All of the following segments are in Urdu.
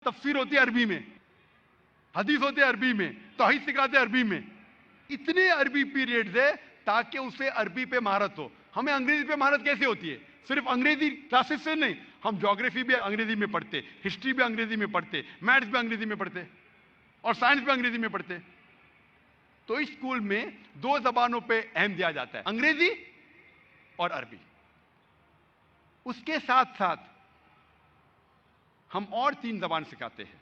تفسیر ہوتی ہے عربی میں, حدیث ہوتے ہیں عربی میں, توحید سکھاتے ہیں عربی میں. اتنے عربی پیریڈز ہے تاکہ اسے عربی پہ مہارت ہو. ہمیں انگریزی پہ مہارت کیسے ہوتی ہے؟ صرف انگریزی کلاسز سے نہیں, ہم جغرافی بھی انگریزی میں پڑھتے, ہسٹری بھی انگریزی میں پڑھتے, میتھس بھی انگریزی میں پڑھتے, اور سائنس بھی انگریزی میں پڑھتے. تو اس اسکول میں دو زبانوں پہ اہم دیا جاتا ہے, انگریزی اور عربی. اس کے ساتھ ساتھ ہم اور 3 زبان سکھاتے ہیں,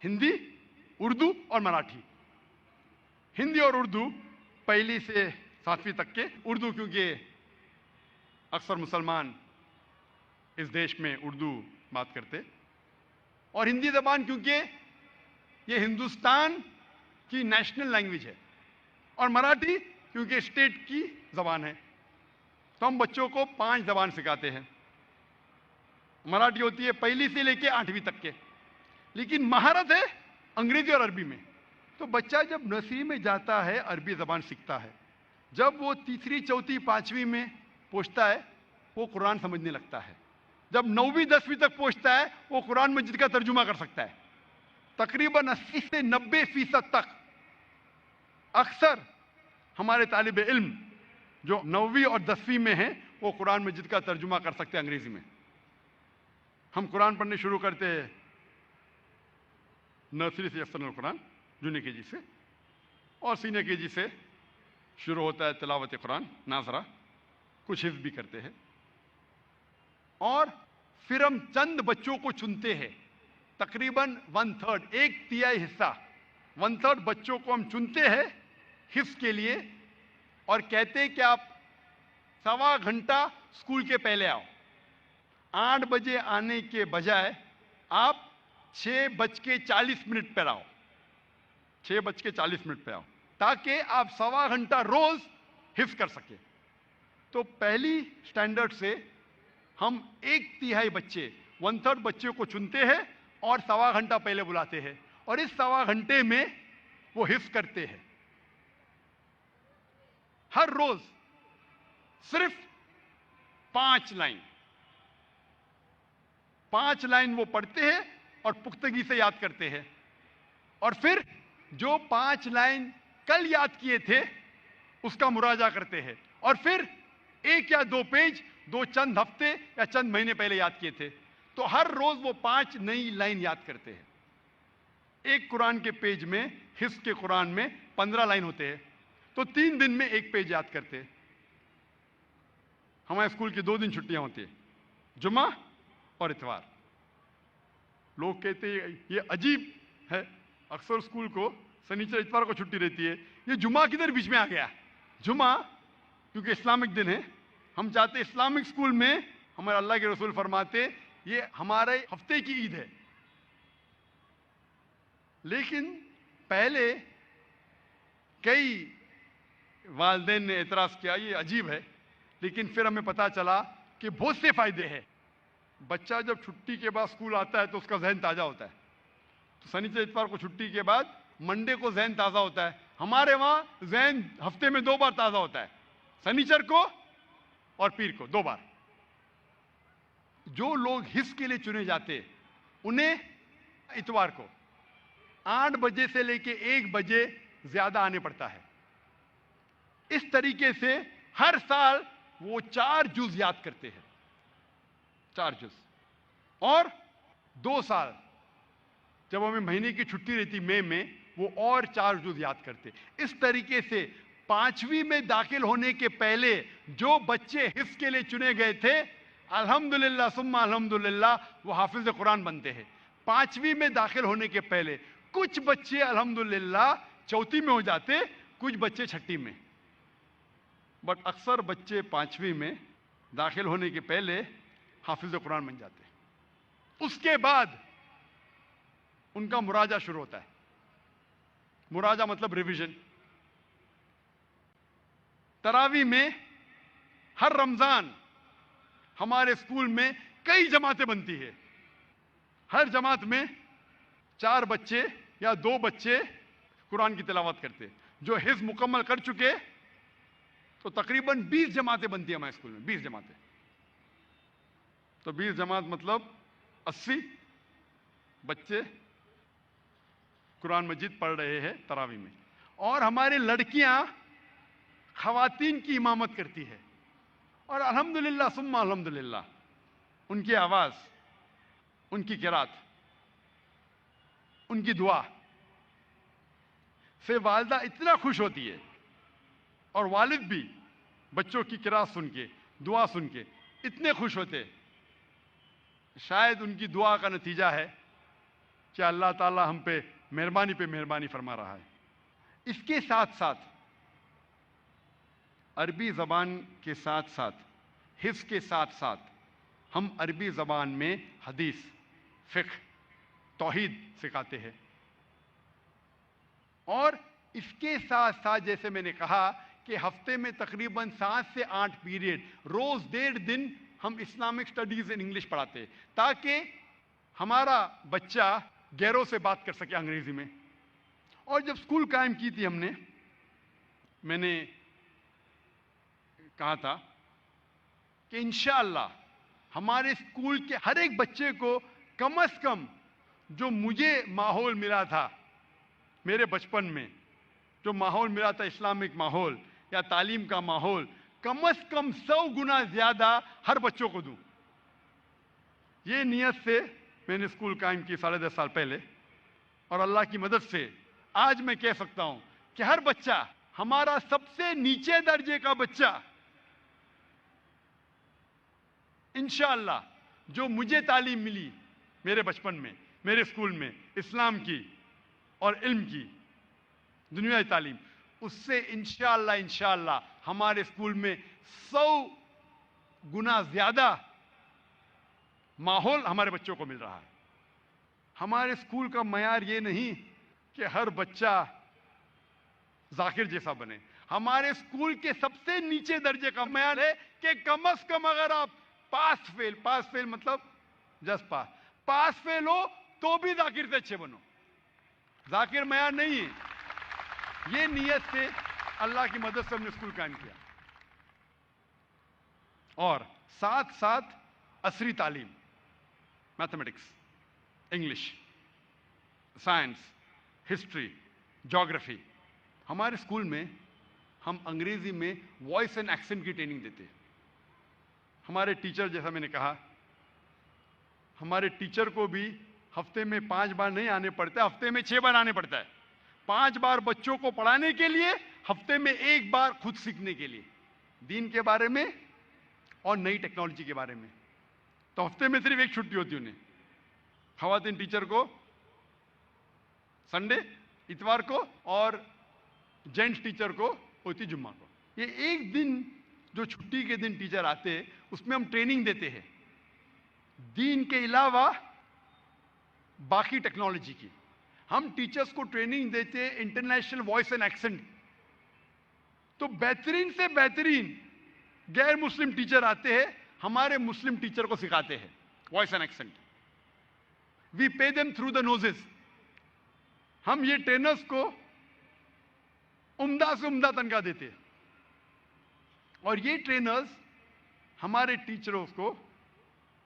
ہندی, اردو اور مراٹھی. ہندی اور اردو پہلی سے 7ویں تک کے. اردو کیونکہ اکثر مسلمان اس دیش میں اردو بات کرتے, اور ہندی زبان کیونکہ یہ ہندوستان کی نیشنل لینگویج ہے, اور مراٹھی کیونکہ اسٹیٹ کی زبان ہے. تو ہم بچوں کو 5 زبان سکھاتے ہیں. مراٹھی ہوتی ہے پہلی سے لے کے 8ویں تک کے, لیکن مہارت ہے انگریزی اور عربی میں. تو بچہ جب نرسری میں جاتا ہے عربی زبان سیکھتا ہے, جب وہ تیسری, چوتھی, 5ویں میں پہنچتا ہے وہ قرآن سمجھنے لگتا ہے. جب 9ویں 10ویں تک پہنچتا ہے وہ قرآن مجید کا ترجمہ کر سکتا ہے. تقریباً 80 سے 90% تک اکثر ہمارے طالب علم جو 9ویں اور 10ویں میں ہیں وہ قرآن مجید کا ترجمہ کر سکتے ہیں انگریزی میں. ہم قرآن پڑھنے شروع کرتے ہیں نرسری سے یسرن القرآن, جونیئر کے جی سے, اور سینئر کے جی سے شروع ہوتا ہے تلاوت قرآن ناظرہ, کچھ حفظ بھی کرتے ہیں. اور پھر ہم چند بچوں کو چنتے ہیں, تقریباً 1/3, 1/3 حصہ, 1/3 بچوں کو ہم چنتے ہیں حفظ کے لیے, اور کہتے ہیں کہ آپ 1.25 گھنٹہ اسکول کے پہلے آؤ. 8 بجے آنے کے بجائے آپ 6:40 پر آؤ, 6:40 پہ آؤ, تاکہ آپ 1.25 گھنٹہ روز حفظ کر سکیں. تو پہلی سٹینڈرڈ سے ہم 1/3 بچے, 1/3 بچے کو چنتے ہیں اور 1.25 گھنٹہ پہلے بلاتے ہیں, اور اس 1.25 گھنٹے میں وہ حفظ کرتے ہیں. ہر روز صرف 5 لائن, 5 لائن وہ پڑھتے ہیں اور پختگی سے یاد کرتے ہیں. اور پھر جو 5 لائن کل یاد کیے تھے اس کا مراجعہ کرتے ہیں, اور پھر 1 یا 2 پیج چند ہفتے یا چند مہینے پہلے یاد کیے تھے. تو ہر روز وہ 5 نئی لائن یاد کرتے ہیں. ایک قرآن کے پیج میں, حفظ کے قرآن میں 15 لائن ہوتے ہیں, تو 3 دن میں 1 پیج یاد کرتے ہیں. ہمارے اسکول کی 2 دن چھٹیاں ہوتی ہیں, جمعہ اور اتوار. لوگ کہتے ہیں یہ عجیب ہے, اکثر اسکول کو سنیچر اتوار کو چھٹی رہتی ہے, یہ جمعہ کدھر بیچ میں آ گیا؟ جمعہ کیونکہ اسلامک دن ہے, ہم چاہتے اسلامک اسکول میں, ہمارے اللہ کے رسول فرماتے یہ ہمارے ہفتے کی عید ہے. لیکن پہلے کئی والدین نے اعتراض کیا یہ عجیب ہے, لیکن پھر ہمیں پتا چلا کہ بہت سے فائدے ہیں. بچہ جب چھٹی کے بعد اسکول آتا ہے تو اس کا ذہن تازہ ہوتا ہے. تو سنیچر اتوار کو چھٹی کے بعد منڈے کو ذہن تازہ ہوتا ہے. ہمارے وہاں ذہن ہفتے میں 2 بار تازہ ہوتا ہے, سنیچر کو اور پیر کو 2 بار. جو لوگ حفظ کے لیے چنے جاتے انہیں اتوار کو 8 بجے سے لے کے 1 بجے زیادہ آنے پڑتا ہے. اس طریقے سے ہر سال وہ 4 جز یاد کرتے ہیں, 4 جز. اور 2 سال جب ہمیں مہینے کی چھٹی رہتی مئی میں, وہ اور 4 جز یاد کرتے. اس طریقے سے 5ویں میں داخل ہونے کے پہلے جو بچے حفظ کے لیے چنے گئے تھے, الحمدللہ ثم الحمدللہ وہ حافظ قرآن بنتے ہیں. 5ویں میں داخل ہونے کے پہلے کچھ بچے الحمدللہ 4تھی میں ہو جاتے, کچھ بچے 6ٹھی میں, بٹ اکثر بچے 5ویں میں داخل ہونے کے پہلے حافظ قرآن بن جاتے. اس کے بعد ان کا مراجعہ شروع ہوتا ہے. مراجعہ مطلب ریویژن. تراویح میں ہر رمضان ہمارے اسکول میں کئی جماعتیں بنتی ہے. ہر جماعت میں 4 بچے یا 2 بچے قرآن کی تلاوت کرتے. جو حفظ مکمل کر چکے تو تقریباً 20 جماعتیں بنتی ہیں ہمارے اسکول میں, 20 جماعتیں. تو 20 جماعت مطلب 80, بچے قرآن مجید پڑھ رہے ہیں تراوی میں، اور ہماری لڑکیاں خواتین کی امامت کرتی ہے، اور الحمدللہ ثم الحمدللہ ان کی آواز، ان کی قرات، ان کی دعا سے والدہ اتنا خوش ہوتی ہے، اور والد بھی بچوں کی قرات سن کے، دعا سن کے اتنے خوش ہوتے. شاید ان کی دعا کا نتیجہ ہے کہ اللہ تعالی ہم پہ مہربانی فرما رہا ہے. اس کے ساتھ ساتھ عربی زبان کے ساتھ ساتھ، حفظ کے ساتھ ساتھ، ہم عربی زبان میں حدیث، فقہ، توحید سکھاتے ہیں. اور اس کے ساتھ ساتھ جیسے میں نے کہا کہ ہفتے میں تقریباً 7 سے 8 پیریڈ، روز 1.5 دن ہم اسلامک سٹڈیز ان انگلش پڑھاتے ہیں، تاکہ ہمارا بچہ غیروں سے بات کر سکے انگریزی میں. اور جب اسکول قائم کی تھی ہم نے، میں نے کہا تھا کہ انشاءاللہ ہمارے اسکول کے ہر ایک بچے کو کم از کم جو مجھے ماحول ملا تھا میرے بچپن میں، جو ماحول ملا تھا اسلامک ماحول یا تعلیم کا ماحول، کم از کم 100 گنا زیادہ ہر بچوں کو دوں. یہ نیت سے میں نے اسکول قائم کی 10.5 سال پہلے، اور اللہ کی مدد سے آج میں کہہ سکتا ہوں کہ ہر بچہ، ہمارا سب سے نیچے درجے کا بچہ، انشاءاللہ جو مجھے تعلیم ملی میرے بچپن میں، میرے اسکول میں، اسلام کی اور علم کی دنیاوی تعلیم، اس سے انشاءاللہ ہمارے اسکول میں 100 گنا زیادہ ماحول ہمارے بچوں کو مل رہا ہے. ہمارے اسکول کا معیار یہ نہیں کہ ہر بچہ ذاکر جیسا بنے. ہمارے اسکول کے سب سے نیچے درجے کا معیار ہے کہ کم از کم اگر آپ پاس فیل مطلب جسٹ پاس فیل ہو تو بھی ذاکر سے اچھے بنو. ذاکر معیار نہیں ہے. یہ نیت سے اللہ کی مدد سے ہم نے اسکول قائم کیا. اور ساتھ ساتھ عصری تعلیم، میتھمیٹکس، انگلش، سائنس، ہسٹری، جغرافی. ہمارے اسکول میں ہم انگریزی میں وائس اینڈ ایکسنٹ کی ٹریننگ دیتے ہیں. ہمارے ٹیچر، جیسا میں نے کہا، ہمارے ٹیچر کو بھی ہفتے میں 5 بار نہیں آنے پڑتا ہے، ہفتے میں 6 بار آنے پڑتا ہے. 5 بار بچوں کو پڑھانے کے لیے، ہفتے میں 1 بار خود سیکھنے کے لیے، دین کے بارے میں اور نئی ٹیکنالوجی کے بارے میں. تو ہفتے میں صرف 1 چھٹی ہوتی ہے انہیں. خواتین ٹیچر کو سنڈے، اتوار کو، اور جینٹس ٹیچر کو ہوتی جمعہ کو. یہ 1 دن جو چھٹی کے دن ٹیچر آتے، اس میں ہم ٹریننگ دیتے ہیں دین کے علاوہ باقی ٹیکنالوجی کی. ہم ٹیچرز کو ٹریننگ دیتے ہیں انٹرنیشنل وائس اینڈ ایکسنٹ. تو بہترین سے بہترین غیر مسلم ٹیچر آتے ہیں، ہمارے مسلم ٹیچر کو سکھاتے ہیں voice and accent. We pay them through the noses. ہم یہ ٹرینرز کو عمدہ سے عمدہ تنخواہ دیتے ہیں، اور یہ ٹرینرز ہمارے ٹیچروں کو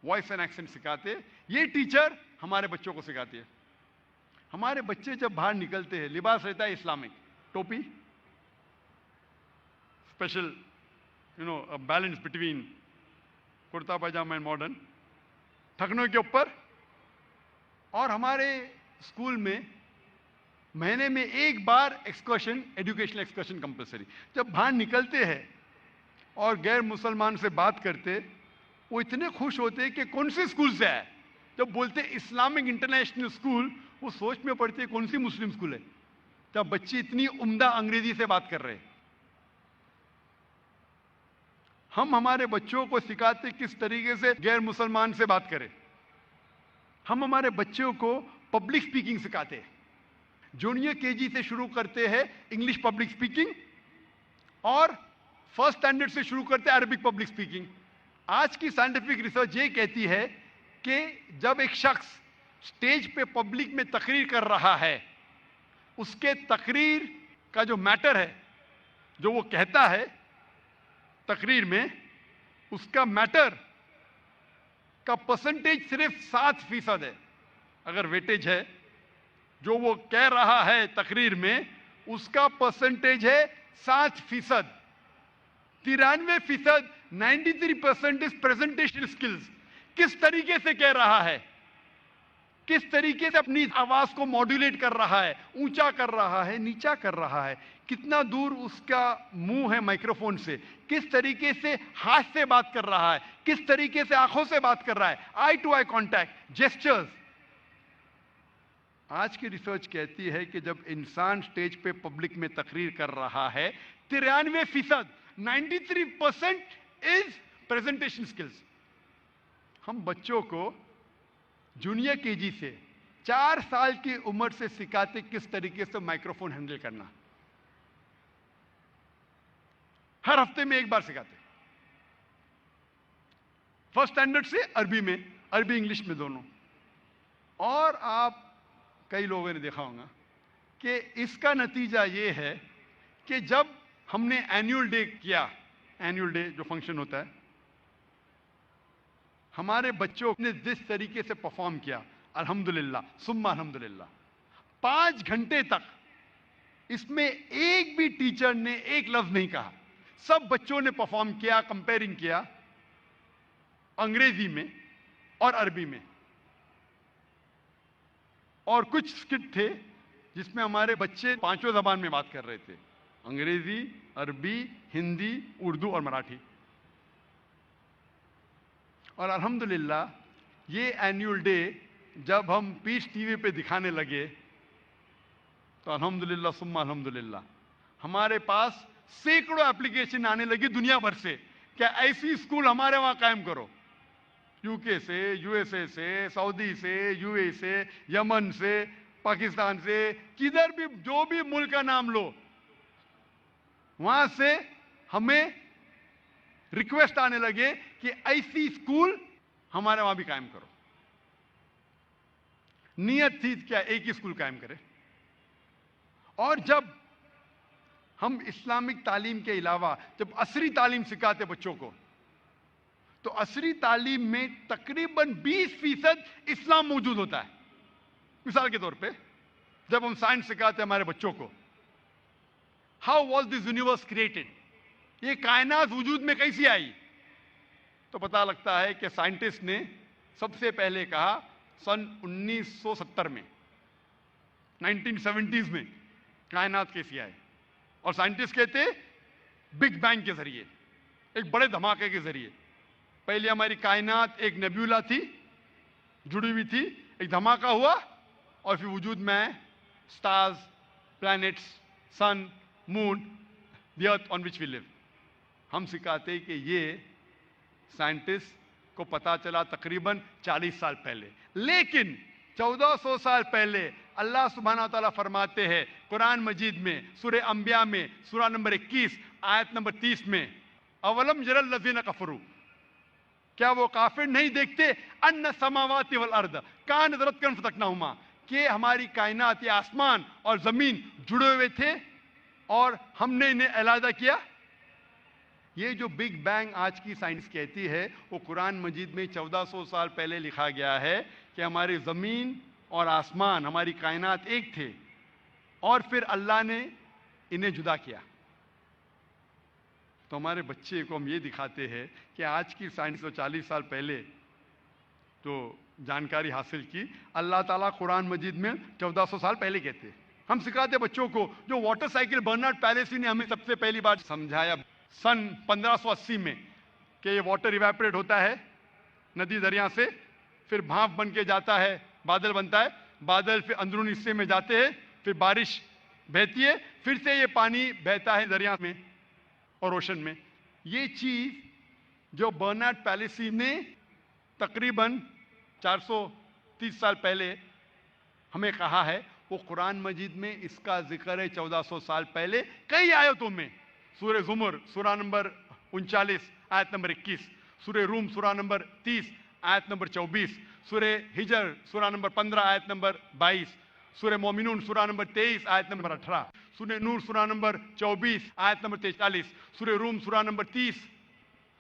وائس اینڈ ایکسنٹ سکھاتے ہیں. یہ ٹیچر ہمارے بچوں کو سکھاتے ہیں. ہمارے بچے جب باہر نکلتے ہیں، لباس رہتا ہے اسلامک، ٹوپی، اسپیشل بیلنس بٹوین کرتا پاجامہ اینڈ ماڈرن، ٹھکنوں کے اوپر. اور ہمارے اسکول میں مہینے میں 1 بار ایکسکرشن، ایجوکیشنل ایکسکرشن کمپلسری. جب باہر نکلتے ہیں اور غیر مسلمان سے بات کرتے، وہ اتنے خوش ہوتے کہ کون سے اسکول سے آئے. جب بولتے اسلامک انٹرنیشنل اسکول، وہ سوچ میں پڑتے کون سی مسلم اسکول ہے، جب بچے اتنی عمدہ انگریزی سے بات کر رہے. ہم ہمارے بچوں کو سکھاتے کس طریقے سے غیر مسلمان سے بات کرے. ہم ہمارے بچوں کو پبلک سپیکنگ سکھاتے ہیں. جونیئر KG سے شروع کرتے ہیں انگلش پبلک سپیکنگ، اور فرسٹ اسٹینڈرڈ سے شروع کرتے ہیں عربک پبلک سپیکنگ. آج کی سائنٹیفک ریسرچ یہ کہتی ہے کہ جب ایک شخص اسٹیج پہ پبلک میں تقریر کر رہا ہے، اس کے تقریر کا جو میٹر ہے، جو وہ کہتا ہے تقریر میں، اس کا میٹر کا پرسنٹیج صرف 7% ہے. اگر ویٹیج ہے جو وہ کہہ رہا ہے تقریر میں اس کا پرسنٹیج ہے 7%. 93%, 93% از پریزنٹیشن اسکلز. کس طریقے سے کہہ رہا ہے, کس طریقے سے اپنی آواز کو ماڈولیٹ کر رہا ہے, اونچا کر رہا ہے, نیچا کر رہا ہے, کتنا دور اس کا منہ ہے مائکروفون سے, کس طریقے سے ہاتھ سے بات کر رہا ہے, کس طریقے سے آنکھوں سے بات کر رہا ہے, آئی ٹو آئی کانٹیکٹ, جیسچرز. آج کی ریسرچ کہتی ہے کہ جب انسان سٹیج پہ پبلک میں تقریر کر رہا ہے 93%, 93% از پریزنٹیشن اسکلز. ہم بچوں کو جونیئر کے جی سے 4 سال کی عمر سے سکھاتے کس طریقے سے مائکروفون ہینڈل کرنا. ہر ہفتے میں ایک بار سکھاتے, فرسٹ اسٹینڈرڈ سے عربی میں, عربی انگلش میں دونوں. اور آپ کئی لوگوں نے دیکھا ہوگا کہ اس کا نتیجہ یہ ہے کہ جب ہم نے اینیول ڈے کیا, اینیول ڈے جو فنکشن ہوتا ہے, ہمارے بچوں نے جس طریقے سے پرفارم کیا, الحمدللہ ثم الحمدللہ, 5 گھنٹے تک اس میں ایک بھی ٹیچر نے ایک لفظ نہیں کہا. سب بچوں نے پرفارم کیا, کمپیرنگ کیا انگریزی میں اور عربی میں. اور کچھ اسکٹ تھے جس میں ہمارے بچے 5 زبان میں بات کر رہے تھے, انگریزی, عربی, ہندی, اردو اور مراٹھی. اور الحمدللہ یہ اینیول ڈے جب ہم پیس ٹی وی پہ دکھانے لگے تو الحمدللہ ثم الحمدللہ ہمارے پاس سینکڑوں اپلیکیشن آنے لگی دنیا بھر سے کہ ایسی اسکول ہمارے وہاں قائم کرو. یو کے سے, یو ایس اے سے, سعودی سے, یو اے سے, یمن سے, پاکستان سے, کدھر بھی جو بھی ملک کا نام لو, وہاں سے ہمیں ریکویسٹ آنے لگے کہ ایسی اسکول ہمارے وہاں بھی قائم کرو. نیت تھی کیا ایک ہی اسکول قائم کرے. اور جب ہم اسلامک تعلیم کے علاوہ جب عصری تعلیم سکھاتے بچوں کو تو عصری تعلیم میں تقریباً 20% اسلام موجود ہوتا ہے. مثال کے طور پہ جب ہم سائنس سکھاتے ہیں ہمارے بچوں کو, how was this universe created, یہ کائنات وجود میں کیسی آئی, تو پتہ لگتا ہے کہ سائنٹسٹ نے سب سے پہلے کہا سن 1970 میں, 1970s میں کائنات کیسی آئی. اور سائنٹسٹ کہتے بگ بینگ کے ذریعے, ایک بڑے دھماکے کے ذریعے. پہلے ہماری کائنات ایک نیبیولا تھی, جڑی ہوئی تھی, ایک دھماکہ ہوا اور پھر وجود میں سٹارز, پلانٹس, سن, مون, دی ارتھ آن وچ وی لیو. ہم سکھاتے کہ یہ سائنٹسٹ کو پتا چلا تقریباً 40 سال پہلے. لیکن 1400 سال پہلے اللہ سبحانہ تعالیٰ فرماتے ہیں قرآن مجید میں سورہ انبیاء میں سورہ نمبر 21 آیت نمبر 30 میں, اولم یر الذین کفروا, کیا وہ کافر نہیں دیکھتے ان السماوات والارض کانت رتقا فتقناہما, کہ ہماری کائنات, یہ آسمان اور زمین جڑے ہوئے تھے اور ہم نے انہیں علیحدہ کیا. یہ جو بگ بینگ آج کی سائنس کہتی ہے وہ قرآن مجید میں 1400 سال پہلے لکھا گیا ہے کہ ہماری زمین اور آسمان, ہماری کائنات ایک تھے اور پھر اللہ نے انہیں جدا کیا. تو ہمارے بچے کو ہم یہ دکھاتے ہیں کہ آج کی سائنس تو 40 سال پہلے تو جانکاری حاصل کی, اللہ تعالیٰ قرآن مجید میں 1400 سال پہلے کہتے. ہم سکھاتے بچوں کو جو واٹر سائیکل برنارڈ پیلیسی نے ہمیں سب سے پہلی بار سمجھایا سن 1580 میں کہ یہ واٹر ایواپریٹ ہوتا ہے ندی دریا سے, پھر بھاپ بن کے جاتا ہے, بادل بنتا ہے, بادل پھر اندرونی حصے میں جاتے ہیں, پھر بارش بہتی ہے, پھر سے یہ پانی بہتا ہے دریا میں اور اوشن میں. یہ چیز جو برنارڈ پیلیسی نے تقریباً 430 سال پہلے ہمیں کہا ہے, وہ قرآن مجید میں اس کا ذکر ہے 1400 سال پہلے کئی آیتوں میں. سورہ زمر سورہ نمبر 39 آیت نمبر 21, سورہ روم سورہ نمبر 30 آیت نمبر 24, سورہ ہجر سورہ نمبر 15 آیت نمبر 22, سورہ مومنون سورہ نمبر 23 آیت نمبر 18, سورہ نور سورہ نمبر 24 آیت نمبر 43, سورہ روم سورہ نمبر 30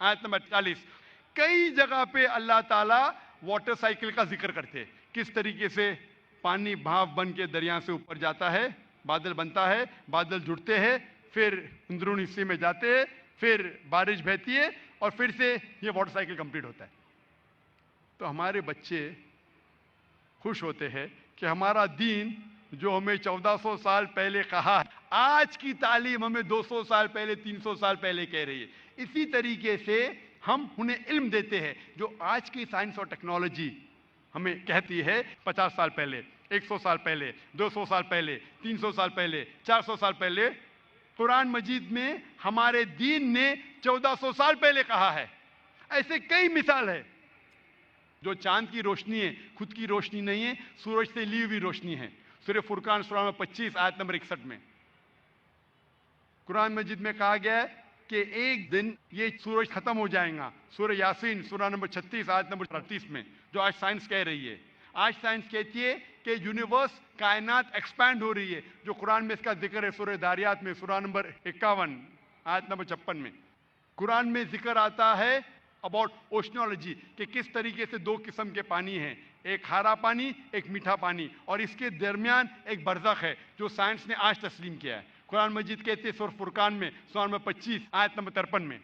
آیت نمبر 40. کئی جگہ پہ اللہ تعالیٰ واٹر سائیکل کا ذکر کرتے. کس طریقے سے پانی بھاپ بن کے دریا سے اوپر جاتا ہے، بادل بنتا ہے، بادل جڑتے ہیں، پھر اندرونی حصے میں جاتے ہیں، پھر بارش بہتی ہے اور پھر سے یہ واٹر سائیکل کمپلیٹ ہوتا ہے۔ تو ہمارے بچے خوش ہوتے ہیں کہ ہمارا دین جو ہمیں 1400 سال پہلے کہا، آج کی تعلیم ہمیں 200 سال پہلے، 300 سال پہلے کہہ رہی ہے۔ اسی طریقے سے ہم انہیں علم دیتے ہیں جو آج کی سائنس اور ٹیکنالوجی ہمیں کہتی ہے 50 سال پہلے، 100 سال پہلے، 200 سال پہلے، 300 سال پہلے، 400 سال پہلے۔ قرآن مجید میں ہمارے دین نے 1400 سال پہلے کہا ہے۔ ایسے کئی مثال ہے۔ جو چاند کی روشنی ہے خود کی روشنی نہیں ہے، سورج سے لی ہوئی روشنی ہے۔ سورہ فرقان سورہ نمبر 25 آیت نمبر 61 میں قرآن مجید میں کہا گیا ہے کہ ایک دن یہ سورج ختم ہو جائے گا۔ سورہ یاسین سورہ نمبر 36 آیت نمبر 38 میں، جو آج سائنس کہہ رہی ہے۔ آج سائنس کہتی ہے کہ یونیورس، کائنات ایکسپینڈ ہو رہی ہے، جو قرآن میں اس کا ذکر ہے سورہ داریات میں سورہ نمبر 51 آیت نمبر 56 میں۔ قرآن میں ذکر آتا ہے اباؤٹ اوشنالوجی کہ کس طریقے سے دو قسم کے پانی ہیں، ایک کھارا پانی، ایک میٹھا پانی، اور اس کے درمیان ایک برزخ ہے جو سائنس نے آج تسلیم کیا ہے۔ قرآن مجید کہتے ہیں سورہ فرقان میں سورہ نمبر 25 آیت نمبر 53 میں۔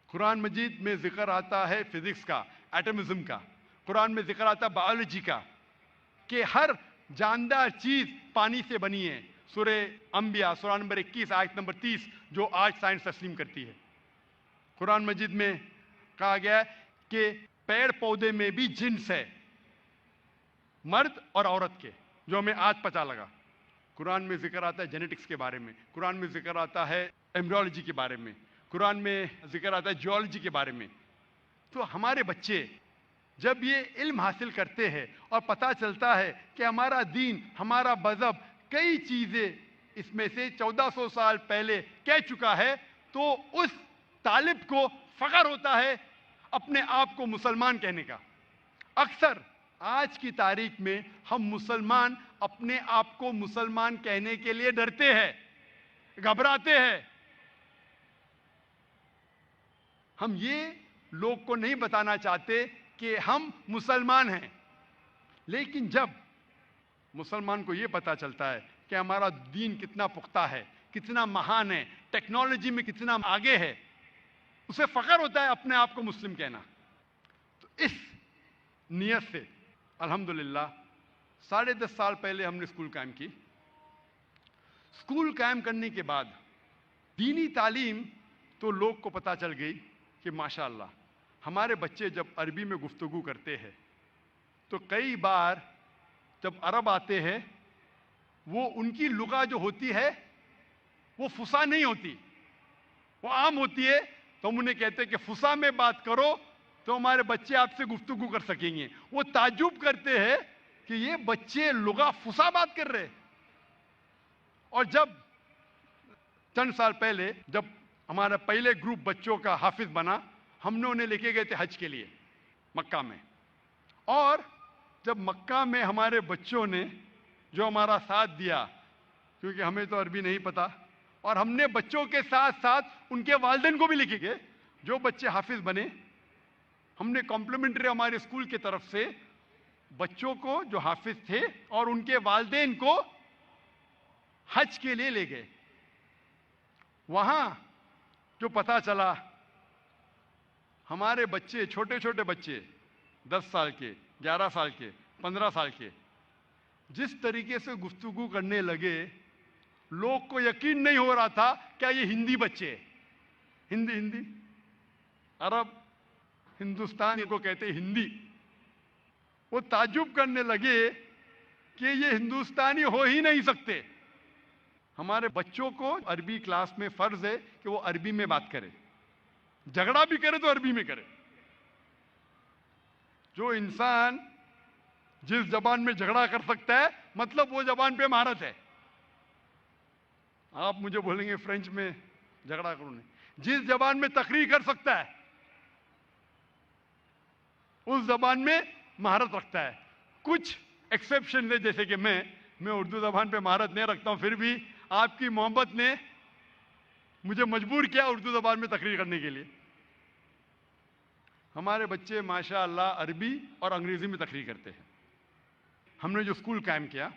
قرآن مجید میں ذکر آتا ہے فزکس کا، ایٹمزم کا۔ قرآن میں ذکر آتا ہے بایولوجی کا کہ ہر جاندار چیز پانی سے بنی ہے۔ سورہ انبیاء سورہ نمبر 21 آیت نمبر 30 جو آج سائنس تسلیم کرتی ہے۔ قرآن مجید میں کہا گیا ہے کہ پیڑ پودے میں بھی جنس ہے، مرد اور عورت کے، جو ہمیں آج پتہ لگا۔ قرآن میں ذکر آتا ہے جینیٹکس کے بارے میں، قرآن میں ذکر آتا ہے ایمبریولوجی کے بارے میں، قرآن میں ذکر آتا ہے جیولوجی کے بارے میں۔ تو ہمارے بچے جب یہ علم حاصل کرتے ہیں اور پتہ چلتا ہے کہ ہمارا دین، ہمارا مذہب کئی چیزیں اس میں سے 1400 سال پہلے کہہ چکا ہے، تو اس طالب کو فخر ہوتا ہے اپنے آپ کو مسلمان کہنے کا۔ اکثر آج کی تاریخ میں ہم مسلمان اپنے آپ کو مسلمان کہنے کے لیے ڈرتے ہیں، گھبراتے ہیں۔ ہم یہ لوگ کو نہیں بتانا چاہتے کہ ہم مسلمان ہیں، لیکن جب مسلمان کو یہ پتا چلتا ہے کہ ہمارا دین کتنا پختہ ہے، کتنا مہان ہے، ٹیکنالوجی میں کتنا آگے ہے، اسے فخر ہوتا ہے اپنے آپ کو مسلم کہنا۔ تو اس نیت سے الحمدللہ 10.5 سال پہلے ہم نے اسکول قائم کی۔ اسکول قائم کرنے کے بعد دینی تعلیم تو لوگ کو پتہ چل گئی کہ ماشاءاللہ ہمارے بچے جب عربی میں گفتگو کرتے ہیں تو کئی بار جب عرب آتے ہیں وہ ان کی لغت جو ہوتی ہے وہ فصیح نہیں ہوتی، وہ عام ہوتی ہے، تو ہم انہیں کہتے ہیں کہ فصیح میں بات کرو تو ہمارے بچے آپ سے گفتگو کر سکیں گے۔ وہ تعجب کرتے ہیں کہ یہ بچے لغت فصیح بات کر رہے۔ اور جب چند سال پہلے جب ہمارا پہلے گروپ بچوں کا حافظ بنا، ہم نے انہیں لے کے گئے تھے حج کے لیے مکہ میں، اور جب مکہ میں ہمارے بچوں نے جو ہمارا ساتھ دیا، کیونکہ ہمیں تو عربی نہیں پتا، اور ہم نے بچوں کے ساتھ ساتھ ان کے والدین کو بھی لے کے گئے جو بچے حافظ بنے۔ ہم نے کمپلیمنٹری ہمارے اسکول کی طرف سے بچوں کو جو حافظ تھے اور ان کے والدین کو حج کے لیے لے گئے۔ وہاں جو پتہ چلا ہمارے بچے، چھوٹے چھوٹے بچے 10 سال کے، 11 سال کے، 15 سال کے، جس طریقے سے گفتگو کرنے لگے لوگ کو یقین نہیں ہو رہا تھا کیا یہ ہندی بچے ہیں۔ ہندی عرب ہندوستان کو کہتے ہندی۔ وہ تعجب کرنے لگے کہ یہ ہندوستانی ہو ہی نہیں سکتے۔ ہمارے بچوں کو عربی کلاس میں فرض ہے کہ وہ عربی میں بات کرے، جھگڑا بھی کرے تو عربی میں کرے۔ جو انسان جس زبان میں جھگڑا کر سکتا ہے مطلب وہ زبان پہ مہارت ہے۔ آپ مجھے بولیں گے فرینچ میں جھگڑا کروں نہیں، جس زبان میں تقریر کر سکتا ہے اس زبان میں مہارت رکھتا ہے۔ کچھ ایکسیپشن ہے، جیسے کہ میں اردو زبان پہ مہارت نہیں رکھتا ہوں، پھر بھی آپ کی محبت نے مجھے مجبور کیا اردو زبان میں تقریر کرنے کے لیے۔ ہمارے بچے ماشاءاللہ عربی اور انگریزی میں تقریر کرتے ہیں۔ ہم نے جو اسکول قائم کیا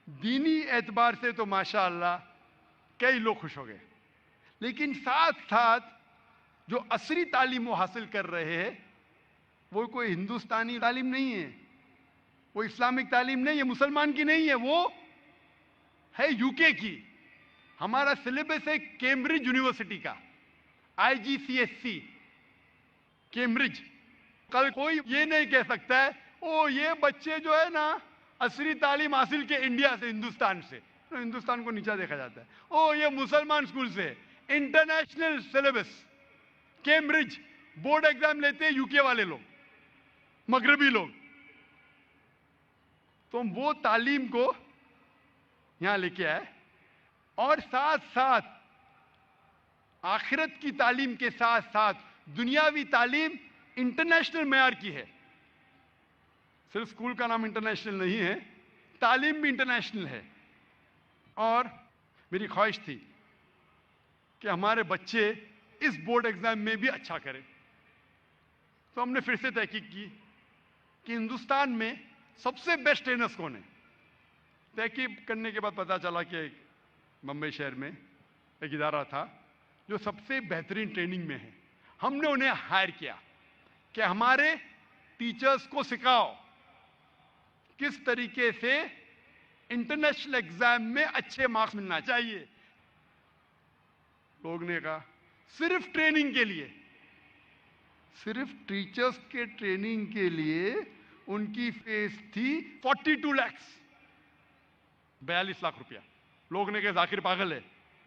دینی اعتبار سے تو ماشاء اللہ کئی لوگ خوش ہو گئے، لیکن ساتھ ساتھ جو عصری تعلیم وہ حاصل کر رہے ہیں وہ کوئی ہندوستانی تعلیم نہیں ہے، وہ اسلامک تعلیم نہیں ہے، مسلمان کی نہیں ہے، وہ ہے یو کے کی. ہمارا سلیبس ہے کیمبرج یونیورسٹی کا، IGCSE کیمبرج. کل کوئی یہ نہیں کہہ سکتا ہے او یہ بچے جو ہے نا عصری تعلیم حاصل کے انڈیا سے، ہندوستان سے. ہندوستان کو نیچا دیکھا جاتا ہے. او یہ مسلمان اسکول سے. International syllabus Cambridge board exam لیتے ہیں یو کے والے لوگ، مغربی لوگ. تو ہم وہ تعلیم کو یہاں لے کے آئے، اور ساتھ ساتھ آخرت کی تعلیم کے ساتھ ساتھ دنیاوی تعلیم انٹرنیشنل معیار کی ہے. صرف اسکول کا نام انٹرنیشنل نہیں ہے، تعلیم بھی انٹرنیشنل ہے. اور میری خواہش تھی کہ ہمارے بچے اس بورڈ ایگزام میں بھی اچھا کریں. تو ہم نے پھر سے تحقیق کی کہ ہندوستان میں سب سے بیسٹ ٹرینرز کون ہیں. تحقیق کرنے کے بعد پتا چلا کہ بمبئی شہر میں ایک ادارہ تھا جو سب سے بہترین ٹریننگ میں ہے. ہم نے انہیں ہائر کیا کہ ہمارے ٹیچرز کو سکھاؤ کس طریقے سے انٹرنیشنل ایگزام میں اچھے مارکس ملنا چاہیے. لوگ نے کہا صرف ٹریننگ کے لیے، صرف ٹیچرز کے ٹریننگ کے لیے ان کی فیس تھی 42 lakhs، 42 لاکھ روپیہ. لوگ نے کہا ذاکر پاگل ہے.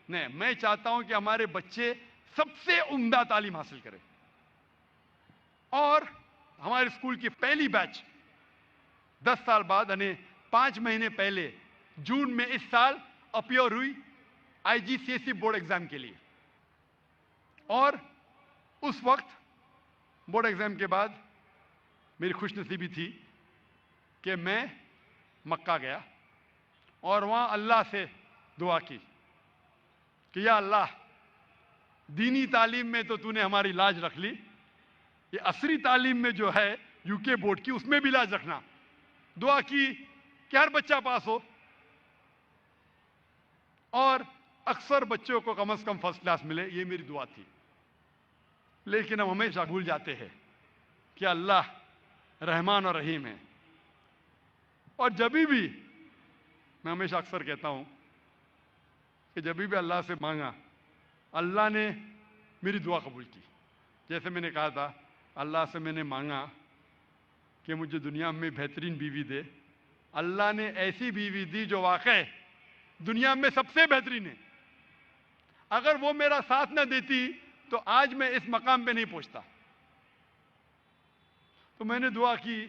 نہیں، میں چاہتا ہوں کہ ہمارے بچے سب سے عمدہ تعلیم حاصل کریں. اور ہمارے اسکول کی پہلی بیچ 10 سال بعد یعنی 5 مہینے پہلے جون میں اس سال اپیئر ہوئی IGCSE بورڈ ایگزام کے لیے. اور اس وقت بورڈ ایگزام کے بعد میری خوش نصیبی تھی کہ میں مکہ گیا اور وہاں اللہ سے دعا کی کہ یا اللہ دینی تعلیم میں تو نے ہماری لاج رکھ لی، یہ عصری تعلیم میں جو ہے یو کے بورڈ کی اس میں بھی لاج رکھنا. دعا کی کہ ہر بچہ پاس ہو، اور اکثر بچوں کو کم از کم فرسٹ کلاس ملے، یہ میری دعا تھی. لیکن ہم ہمیشہ بھول جاتے ہیں کہ اللہ رحمان اور رحیم ہے. اور جبھی بھی میں ہمیشہ اکثر کہتا ہوں کہ جبھی بھی اللہ سے مانگا اللہ نے میری دعا قبول کی. جیسے میں نے کہا تھا اللہ سے میں نے مانگا کہ مجھے دنیا میں بہترین بیوی دے، اللہ نے ایسی بیوی دی جو واقع دنیا میں سب سے بہترین ہے. اگر وہ میرا ساتھ نہ دیتی تو آج میں اس مقام پہ نہیں پہنچتا. تو میں نے دعا کی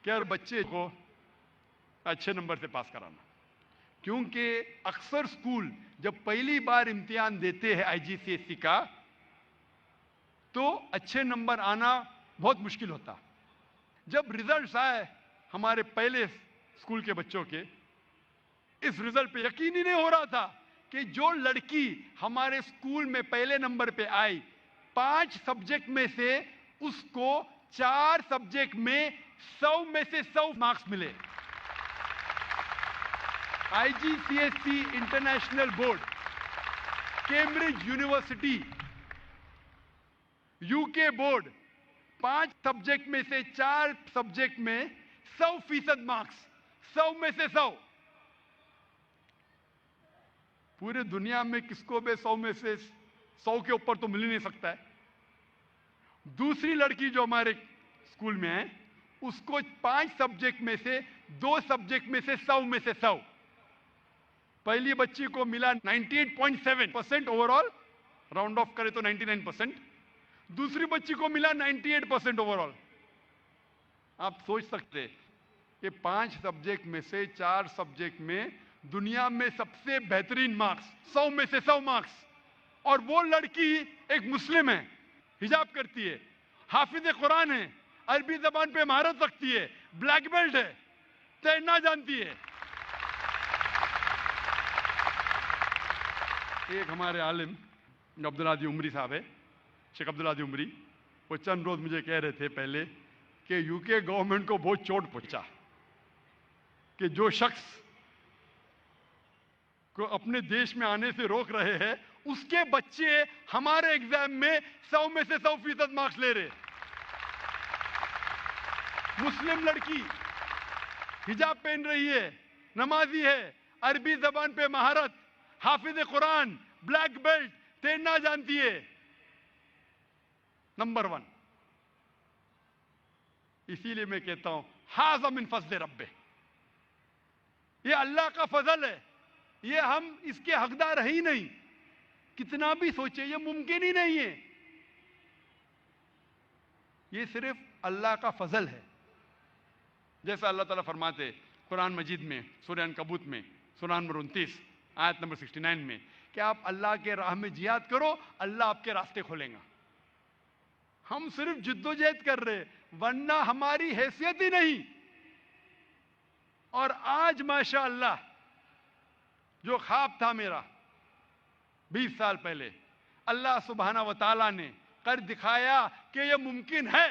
کہ ہر بچے کو اچھے نمبر سے پاس کرانا، کیونکہ اکثر اسکول جب پہلی بار امتحان دیتے ہیں IGCSE کا تو اچھے نمبر آنا بہت مشکل ہوتا. جب ریزلٹس آئے ہمارے پہلے اسکول کے بچوں کے، اس ریزلٹ پہ یقین ہی نہیں ہو رہا تھا کہ جو لڑکی ہمارے اسکول میں پہلے نمبر پہ آئی 5 سبجیکٹ میں سے اس کو 4 سبجیکٹ میں 100 میں سے 100 مارکس ملے. IGCSE international board, Cambridge university, you کے بورڈ، 5 سبجیکٹ میں سے 4 سبجیکٹ میں 100% مارکس، 100 میں سے 100. پورے دنیا میں کس کو بھی 100 میں سے 100 کے اوپر تو مل ہی نہیں سکتا ہے. دوسری لڑکی جو ہمارے اسکول میں ہے اس کو 5 سبجیکٹ میں سے 2 سبجیکٹ میں سے 100 میں سے 100. پہلی بچی کو ملا 98.7% اوور آل، راؤنڈ آف کرے تو 99%. دوسری بچی کو ملا 98% اوور آل. آپ سوچ سکتے کہ 5 سبجیکٹ میں سے 4 سبجیکٹ میں دنیا میں سب سے بہترین مارکس، 100 میں سے 100 مارکس. اور وہ لڑکی ایک مسلم ہے، حجاب کرتی ہے، حافظ قرآن ہے، عربی زبان پہ مہارت رکھتی ہے، بلیک بیلٹ ہے، تیرنا جانتی ہے. ایک ہمارے عالم عبدالعادی عمری صاحب ہے، شیخ عبدالعادی عمری، وہ چند روز مجھے کہہ رہے تھے پہلے کہ یو کے گورنمنٹ کو بہت چوٹ پہنچا کہ جو شخص کو اپنے دیش میں آنے سے روک رہے ہیں اس کے بچے ہمارے ایگزام میں 100 میں سے 100% مارکس لے رہے. مسلم لڑکی حجاب پہن رہی ہے, نمازی ہے, عربی زبان پہ مہارت, حافظ قرآن, بلیک بیلٹ, تیرنا جانتی ہے, نمبر 1. اسی لیے میں کہتا ہوں ھذا من فضل رب, یہ اللہ کا فضل ہے, یہ ہم اس کے حقدار ہیں ہی نہیں. کتنا بھی سوچے یہ ممکن ہی نہیں ہے, یہ صرف اللہ کا فضل ہے. جیسا اللہ تعالیٰ فرماتے قرآن مجید میں سورہ عنکبوت میں سورہ نمبر 29 آیت نمبر 69 میں کہ آپ اللہ کے راہ میں جہاد کرو, اللہ آپ کے راستے کھولیں گا. ہم صرف جد و جہد کر رہے, ورنہ ہماری حیثیت ہی نہیں. اور آج ماشاء اللہ جو خواب تھا میرا 20 سال پہلے, اللہ سبحانہ و تعالیٰ نے کر دکھایا کہ یہ ممکن ہے.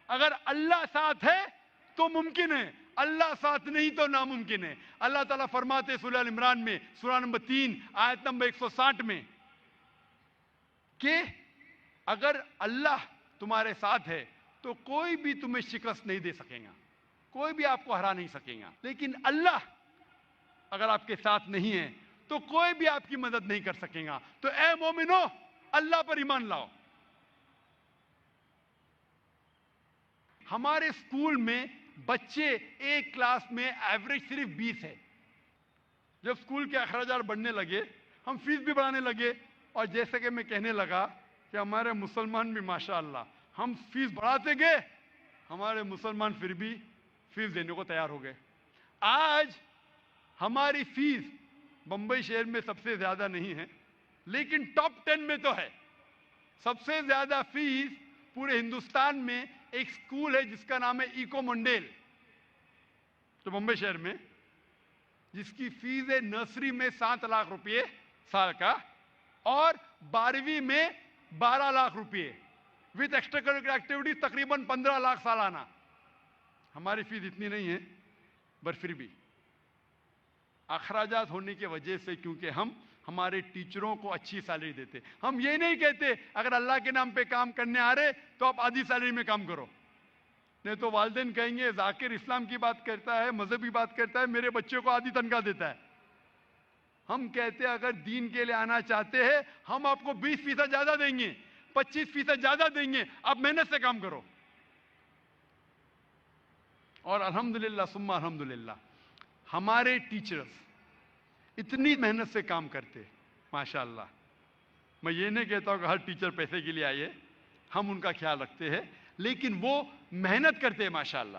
اگر اللہ ساتھ ہے تو ممکن ہے, اللہ ساتھ نہیں تو ناممکن ہے. اللہ تعالیٰ فرماتے سورہ ال عمران میں سورہ نمبر 3 آیت نمبر 160 میں کہ اگر اللہ تمہارے ساتھ ہے تو کوئی بھی تمہیں شکست نہیں دے سکے گا, کوئی بھی آپ کو ہرا نہیں سکے گا. لیکن اللہ اگر آپ کے ساتھ نہیں ہے تو کوئی بھی آپ کی مدد نہیں کر سکے گا. تو اے مومنو اللہ پر ایمان لاؤ. ہمارے اسکول میں بچے ایک کلاس میں ایوریج صرف 20 ہے. جب اسکول کے اخراجات بڑھنے لگے ہم فیس بھی بڑھانے لگے, اور جیسے کہ میں کہنے لگا کہ ہمارے مسلمان بھی ماشاءاللہ ہم فیس بڑھاتے گئے, ہمارے مسلمان پھر بھی فیس دینے کو تیار ہو گئے. آج ہماری فیس بمبئی شہر میں سب سے زیادہ نہیں ہے, لیکن ٹاپ 10 میں تو ہے. سب سے زیادہ فیس پورے ہندوستان میں ایک سکول ہے جس کا نام ہے ایکو منڈیل, تو بمبئی شہر میں, جس کی فیس ہے نرسری میں 7 لاکھ روپے سال کا اور 12ویں میں 12 لاکھ روپے وتھ ایکسٹرا کریکولر ایکٹیویٹیز تقریباً 15 لاکھ سالانہ. ہماری فیس اتنی نہیں ہے, پر پھر بھی اخراجات ہونے کی وجہ سے, کیونکہ ہم ہمارے ٹیچروں کو اچھی سیلری دیتے. ہم یہ نہیں کہتے اگر اللہ کے نام پہ کام کرنے آ رہے تو آپ آدھی سیلری میں کام کرو, نہیں تو والدین کہیں گے ذاکر اسلام کی بات کرتا ہے, مذہبی بات کرتا ہے, میرے بچے کو آدھی تنخواہ دیتا ہے. ہم کہتے ہیں اگر دین کے لیے آنا چاہتے ہیں ہم آپ کو 20% زیادہ دیں گے, 25% زیادہ دیں گے, آپ محنت سے کام کرو. اور الحمدللہ ثم الحمدللہ ہمارے ٹیچرز اتنی محنت سے کام کرتے ماشاءاللہ. میں یہ نہیں کہتا ہوں کہ ہر ٹیچر پیسے کے لیے آئے, ہم ان کا خیال رکھتے ہیں, لیکن وہ محنت کرتے ہیں ماشاءاللہ,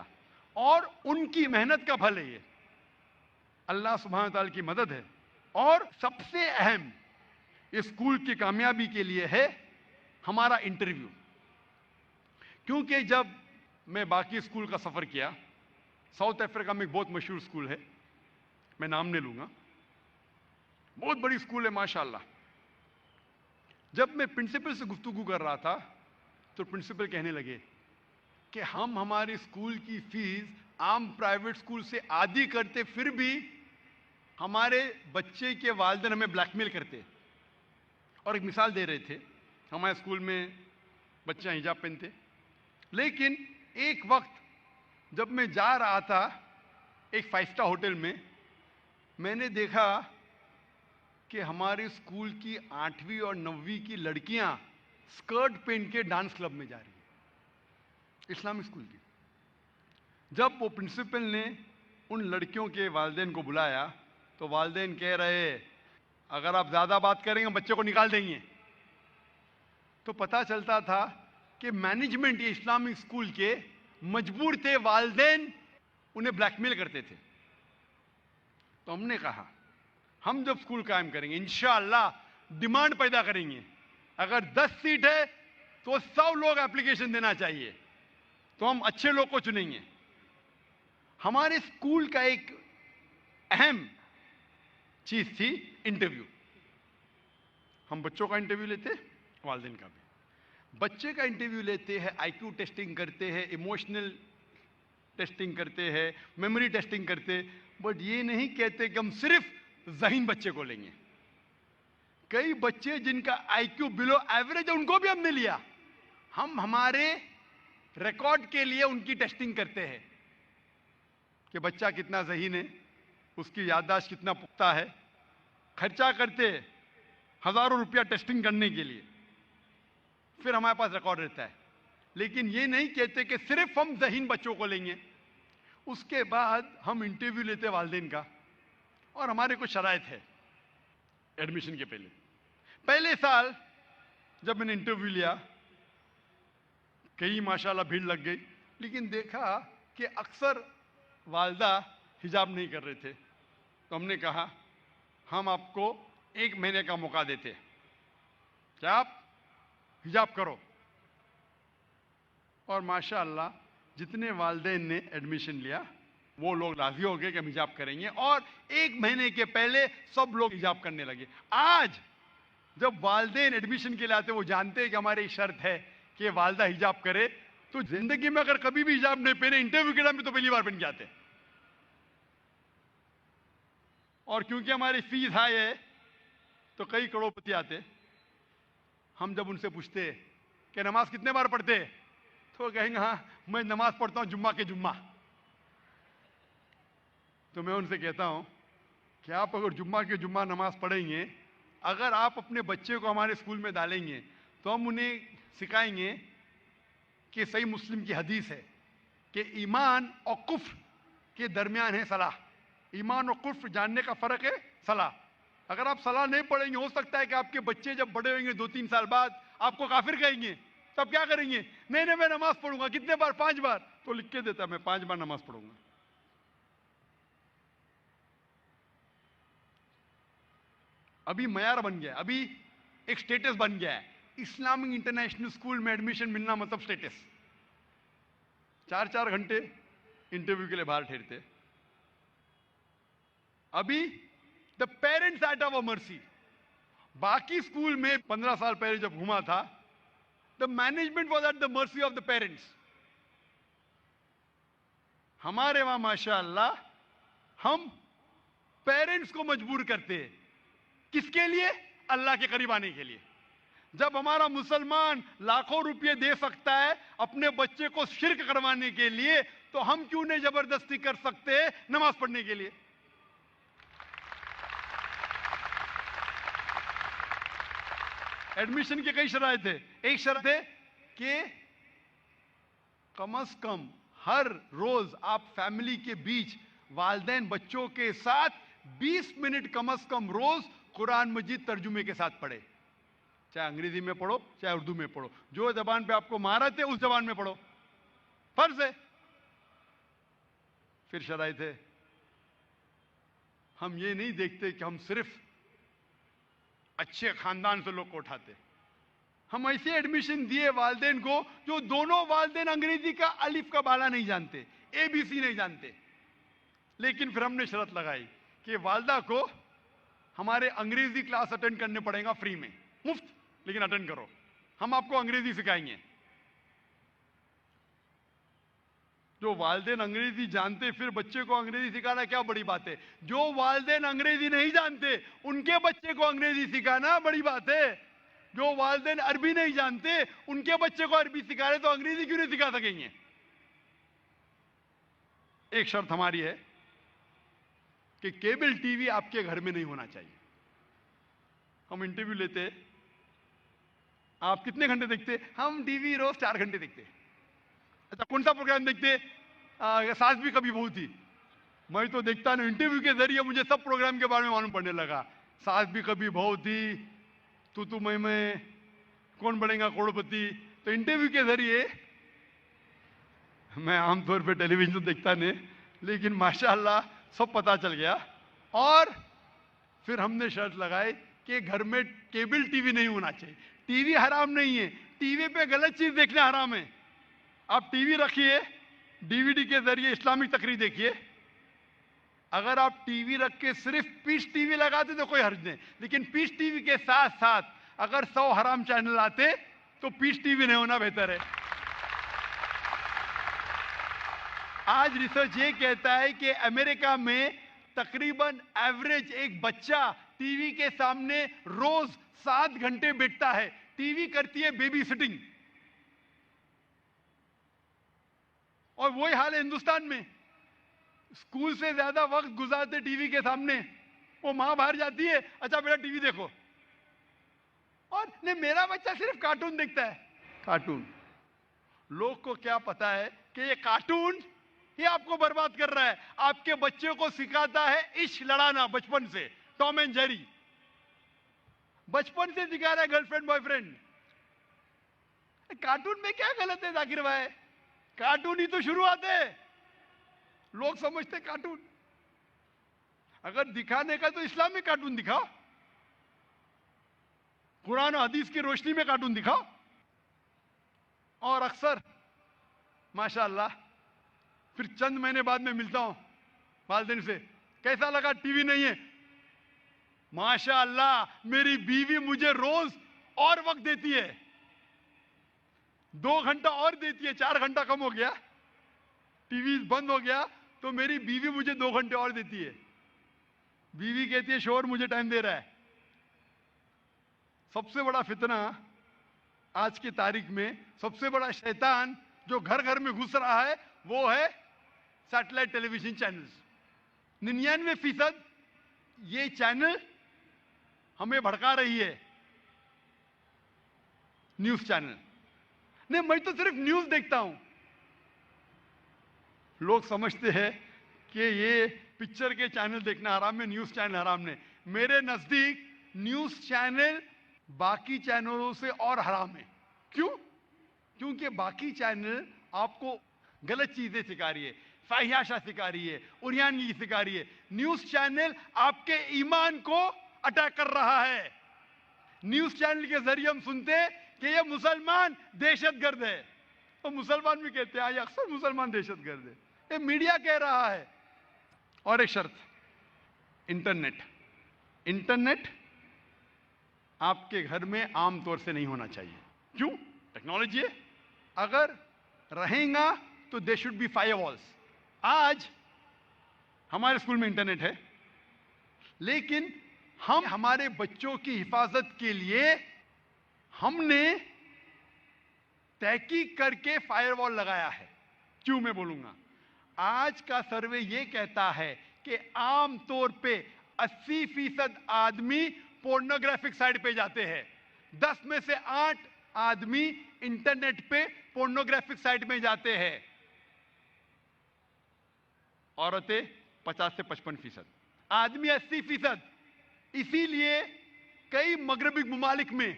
اور ان کی محنت کا پھل ہے یہ اللہ سبحانہ تعالیٰ کی مدد ہے. اور سب سے اہم اسکول کی کامیابی کے لیے ہے ہمارا انٹرویو. کیونکہ جب میں باقی اسکول کا سفر کیا, ساؤتھ افریقہ میں ایک بہت مشہور اسکول ہے, میں نام نہیں لوں گا, بہت بڑی اسکول ہے ماشاءاللہ. جب میں پرنسپل سے گفتگو کر رہا تھا تو پرنسپل کہنے لگے کہ ہم ہماری اسکول کی فیس عام پرائیویٹ اسکول سے آدھی کرتے, پھر بھی ہمارے بچے کے والدین ہمیں بلیک میل کرتے. اور ایک مثال دے رہے تھے, ہمارے اسکول میں بچہ حجاب پہنتے, لیکن ایک وقت جب میں جا رہا تھا ایک 5 اسٹار ہوٹل میں نے دیکھا کہ ہمارے اسکول کی 8ویں اور 9ویں کی لڑکیاں اسکرٹ پہن کے ڈانس کلب میں جا رہی ہیں, اسلامی اسکول کی. جب وہ پرنسپل نے ان لڑکیوں کے والدین کو بلایا تو والدین کہہ رہے اگر آپ زیادہ بات کریں گے بچے کو نکال دیں گے. تو پتہ چلتا تھا کہ مینجمنٹ یہ اسلامک اسکول کے مجبور تھے, والدین انہیں بلیک میل کرتے تھے. تو ہم نے کہا ہم جب اسکول قائم کریں گے انشاءاللہ ڈیمانڈ پیدا کریں گے, اگر 10 سیٹ ہے تو 100 لوگ اپلیکیشن دینا چاہیے, تو ہم اچھے لوگ کو چنیں گے. ہمارے اسکول کا ایک اہم چیز تھی انٹرویو. ہم بچوں کا انٹرویو لیتے, والدین کا بھی. بچے کا انٹرویو لیتے ہیں, آئی کیو ٹیسٹنگ کرتے ہیں, ایموشنل ٹیسٹنگ کرتے ہیں, میموری ٹیسٹنگ کرتے, بٹ یہ نہیں کہتے کہ ہم صرف ذہین بچے کو لیں گے. کئی بچے جن کا آئی کیو بلو ایوریج ہے ان کو بھی ہم نے لیا. ہم ہمارے ریکارڈ کے لیے ان کی ٹیسٹنگ کرتے ہیں کہ بچہ کتنا ذہین ہے, اس کی یادداشت کتنا پختہ ہے. خرچہ کرتے ہزاروں روپیہ ٹیسٹنگ کرنے کے لیے, پھر ہمارے پاس ریکارڈ رہتا ہے. لیکن یہ نہیں کہتے کہ صرف ہم ذہین بچوں کو لیں گے. اس کے بعد ہم انٹرویو لیتے والدین کا, اور ہمارے کچھ شرائط ہے ایڈمیشن کے پہلے. پہلے سال جب میں نے انٹرویو لیا, کئی ماشاءاللہ بھیڑ لگ گئی, لیکن دیکھا کہ اکثر والدہ حجاب نہیں کر رہے تھے. تو ہم نے کہا ہم آپ کو 1 مہینے کا موقع دیتے کہ آپ حجاب کرو. اور ماشاءاللہ جتنے والدین نے ایڈمیشن لیا وہ لوگ راضی ہو گئے کہ ہم حجاب کریں گے, اور 1 مہینے کے پہلے سب لوگ حجاب کرنے لگے. آج جب والدین ایڈمیشن کے لیے آتے وہ جانتے ہیں کہ ہماری ایک شرط ہے کہ والدہ حجاب کرے, تو زندگی میں اگر کبھی بھی حجاب نہیں پہنے, انٹرویو کے ٹائم پہ تو پہلی بار پہن کے آتے. اور کیونکہ ہماری فیس ہائی ہے تو کئی کروڑپتی آتے. ہم جب ان سے پوچھتے کہ نماز کتنے بار پڑھتے, تو کہیں گے ہاں میں نماز پڑھتا ہوں جمعہ کے جمعہ. تو میں ان سے کہتا ہوں کہ آپ اگر جمعہ کے جمعہ نماز پڑھیں گے, اگر آپ اپنے بچے کو ہمارے اسکول میں ڈالیں گے تو ہم انہیں سکھائیں گے کہ صحیح مسلم کی حدیث ہے کہ ایمان اور کفر کے درمیان ہے صلاح. ایمان اور کفر جاننے کا فرق ہے صلاح. اگر آپ صلاح نہیں پڑھیں گے, ہو سکتا ہے کہ آپ کے بچے جب بڑے ہوئیں گے 2-3 سال بعد آپ کو کافر کہیں گے. تب کیا کریں گے؟ نہیں میں نماز پڑھوں گا. کتنے بار؟ 5 بار. تو لکھ کے دیتا میں 5 بار نماز پڑھوں گا. ابھی معیار بن گیا, ابھی ایک سٹیٹس بن گیا ہے. اسلامک انٹرنیشنل اسکول میں ایڈمیشن ملنا مطلب سٹیٹس. 4 گھنٹے انٹرویو کے لیے باہر ٹھہرتے. ابھی دا پیرنٹس ایٹ آور مرسی. باقی اسکول میں 15 سال پہلے جب گھوما تھا, the management was at the mercy of the parents. ہمارے وہاں ماشاء اللہ ہم پیرنٹس کو مجبور کرتے ہیں. کس کے لیے؟ اللہ کے قریب آنے کے لیے. جب ہمارا مسلمان لاکھوں روپے دے سکتا ہے اپنے بچے کو شرک کروانے کے لیے, تو ہم کیوں نہیں زبردستی کر سکتے نماز پڑھنے کے لیے؟ ایڈمیشن کے کئی شرائط ہے. ایک شرط ہے کہ کم از کم ہر روز آپ فیملی کے بیچ والدین بچوں کے ساتھ 20 منٹ کم از کم روز قرآن مجید ترجمے کے ساتھ پڑھے. چاہے انگریزی میں پڑھو چاہے اردو میں پڑھو, جو زبان پہ آپ کو مہارت ہے اس زبان میں پڑھو, فرض ہے. پھر شرائط ہے, ہم یہ نہیں دیکھتے کہ ہم صرف اچھے خاندان سے لوگ کو اٹھاتے. ہم ایسے ایڈمیشن دیے والدین کو جو دونوں والدین انگریزی کا الف کا بالا نہیں جانتے, ABC نہیں جانتے. لیکن پھر ہم نے شرط لگائی کہ والدہ کو ہمارے انگریزی کلاس اٹینڈ کرنے پڑے گا فری میں, مفت, لیکن اٹینڈ کرو, ہم آپ کو انگریزی سکھائیں گے. جو والدین انگریزی جانتے پھر بچے کو انگریزی سکھانا کیا بڑی بات ہے. جو والدین انگریزی نہیں جانتے ان کے بچے کو انگریزی سکھانا بڑی بات ہے. جو والدین عربی نہیں جانتے ان کے بچے کو عربی سکھا رہے تو انگریزی کیوں نہیں سکھا سکیں گے؟ ایک شرط ہماری ہے کہ کیبل ٹی وی آپ کے گھر میں نہیں ہونا چاہیے. ہم انٹرویو لیتے, آپ کتنے گھنٹے دیکھتے؟ ہم ٹی وی روز 4 گھنٹے دیکھتے. اچھا کون سا پروگرام دیکھتے؟ ساس بھی کبھی بہو تھی. میں تو دیکھتا نہیں, انٹرویو کے ذریعے مجھے سب پروگرام کے بارے میں معلوم پڑنے لگا. ساس بھی کبھی بہو تھی, تو میں, کون بنے گا کروڑپتی. تو انٹرویو کے ذریعے میں عام طور پہ ٹیلی ویژن دیکھتا نہیں, لیکن ماشاءاللہ سب پتا چل گیا. اور پھر ہم نے شرط لگائی کہ گھر میں کیبل ٹی وی نہیں ہونا چاہیے. ٹی وی حرام نہیں ہے, ٹی وی پہ غلط چیز دیکھنا حرام ہے. آپ ٹی وی رکھیے, DVD کے ذریعے اسلامک تقریر دیکھیے. اگر آپ ٹی وی رکھ کے صرف پیس ٹی وی لگاتے تو کوئی حرج نہیں, لیکن پیس ٹی وی کے ساتھ ساتھ اگر 100 حرام چینل آتے تو پیس ٹی وی نہیں ہونا بہتر ہے. آج ریسرچ یہ کہتا ہے کہ امریکہ میں تقریباً ایوریج ایک بچہ ٹی وی کے سامنے روز 7 گھنٹے بیٹھتا ہے. ٹی وی کرتی ہے بیبی سٹنگ. اور وہی حال ہے ہندوستان میں. اسکول سے زیادہ وقت گزارتے ٹی وی کے سامنے. وہ ماں باہر جاتی ہے, اچھا بیٹا ٹی وی دیکھو. اور نہیں, میرا بچہ صرف کارٹون دیکھتا ہے. کارٹون. لوگ کو کیا پتا ہے کہ یہ کارٹون یہ آپ کو برباد کر رہا ہے. آپ کے بچے کو سکھاتا ہے عشق لڑانا بچپن سے. ٹام اینڈ جیری بچپن سے سکھا رہا ہے, girl friend boy friend. Cartoon میں کیا غلط ہے ذاکر بھائی؟ کارٹون ہی تو شروعات ہے. لوگ سمجھتے کارٹون اگر دکھانے کا تو اسلام میں کارٹون دکھاؤ, قرآن و حدیث کی روشنی میں کارٹون دکھاؤ. اور اکثر ماشاءاللہ پھر چند مہینے بعد میں ملتا ہوں والدین سے, کیسا لگا ٹی وی نہیں ہے؟ ماشاءاللہ میری بیوی مجھے روز اور وقت دیتی ہے, 2 گھنٹہ اور دیتی ہے. 4 گھنٹہ کم ہو گیا, ٹی وی بند ہو گیا تو میری بیوی مجھے 2 گھنٹے اور دیتی ہے. بیوی کہتی ہے شوہر مجھے ٹائم دے رہا ہے. سب سے بڑا فتنہ آج کی تاریخ میں, سب سے بڑا شیطان جو گھر گھر میں گھس رہا ہے وہ ہے سیٹلائٹ ٹیلی ویژن چینلز. 99% یہ چینل ہمیں بھڑکا رہی ہے. نیوز چینل نہیں, میں تو صرف نیوز دیکھتا ہوں. لوگ سمجھتے ہیں کہ یہ پکچر کے چینل دیکھنا حرام ہے, نیوز چینل حرام نہیں. میرے نزدیک نیوز چینل باقی چینلوں سے اور حرام ہے. کیوں؟ کیونکہ باقی چینل آپ کو غلط چیزیں سکھا رہی ہے, فحاشہ سکھا رہی ہے, اریانگی سکھا رہی ہے. نیوز چینل آپ کے ایمان کو اٹیک کر رہا ہے. نیوز چینل کے ذریعے ہم سنتے کہ یہ مسلمان دہشت گرد ہے, تو مسلمان بھی کہتے ہیں یہ اکثر مسلمان دہشت گرد ہے. یہ میڈیا کہہ رہا ہے. اور ایک شرط, انٹرنیٹ. انٹرنیٹ آپ کے گھر میں عام طور سے نہیں ہونا چاہیے. کیوں؟ ٹیکنالوجی ہے. اگر رہیں گا تو they should be fire walls. آج ہمارے اسکول میں انٹرنیٹ ہے, لیکن ہم ہمارے بچوں کی حفاظت کے لیے ہم نے تحقیق کر کے فائر وال لگایا ہے. کیوں میں بولوں گا. آج کا سروے یہ کہتا ہے کہ عام طور پہ 80% آدمی پورنوگرافک سائٹ پہ جاتے ہیں. 10 میں سے 8 آدمی انٹرنیٹ پہ پورنوگرافک سائٹ میں جاتے ہیں. عورتیں 50 سے 55%, آدمی 80%. اسی لیے کئی مغربی ممالک میں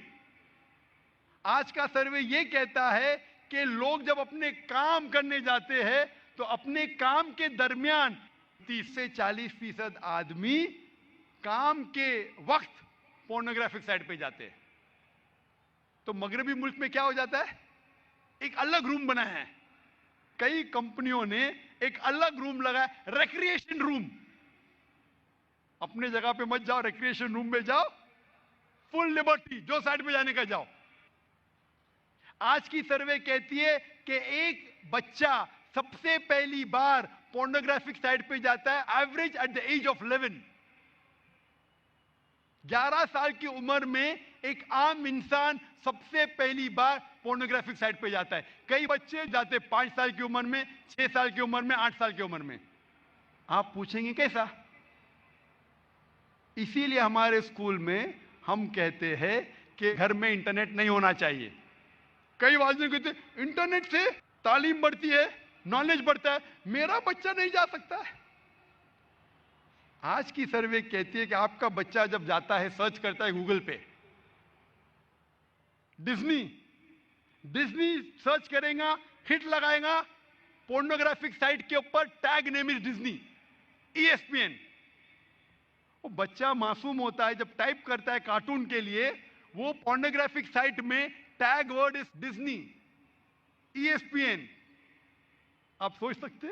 آج کا سروے یہ کہتا ہے کہ لوگ جب اپنے کام کرنے جاتے ہیں تو اپنے کام کے درمیان 30 سے 40% آدمی کام کے وقت پورنوگرافک سائٹ پہ جاتے ہیں. تو مغربی ملک میں کیا ہو جاتا ہے, ایک الگ روم بنایا ہے. کئی کمپنیوں نے ایک الگ روم لگایا, ریکریشن روم. اپنے جگہ پہ مت جاؤ, ریکریشن روم میں جاؤ, فل لبرٹی, جو سائٹ پہ جانے کا جاؤ. آج کی سروے کہتی ہے کہ ایک بچہ سب سے پہلی بار پورنوگرافک سائٹ پہ جاتا ہے average at the age of 11. 11 سال کی عمر میں ایک عام انسان سب سے پہلی بار پورنوگرافک سائٹ پہ جاتا ہے. کئی بچے جاتے 5 سال کی عمر میں, 6 سال کی عمر میں, 8 سال کی عمر میں. آپ پوچھیں گے کیسا؟ اسی لیے ہمارے اسکول میں ہم کہتے ہیں کہ گھر میں انٹرنیٹ نہیں ہونا چاہیے. کئی والدین کہتے ہیں انٹرنیٹ سے تعلیم بڑھتی ہے, نالج بڑھتا ہے, میرا بچہ نہیں جا سکتا ہے. آج کی سروے کہتی ہے کہ آپ کا بچہ جب جاتا ہے, سرچ کرتا ہے گوگل پہ ڈزنی سرچ کرے گا, ہٹ لگائے گا, پورنوگرافک سائٹ کے اوپر ٹیگ نیم از ڈزنی, ESPN. وہ بچہ معصوم ہوتا ہے, جب ٹائپ کرتا ہے کارٹون کے لیے, وہ پورنوگرافک سائٹ میں tag word is Disney, ESPN. آپ سوچ سکتے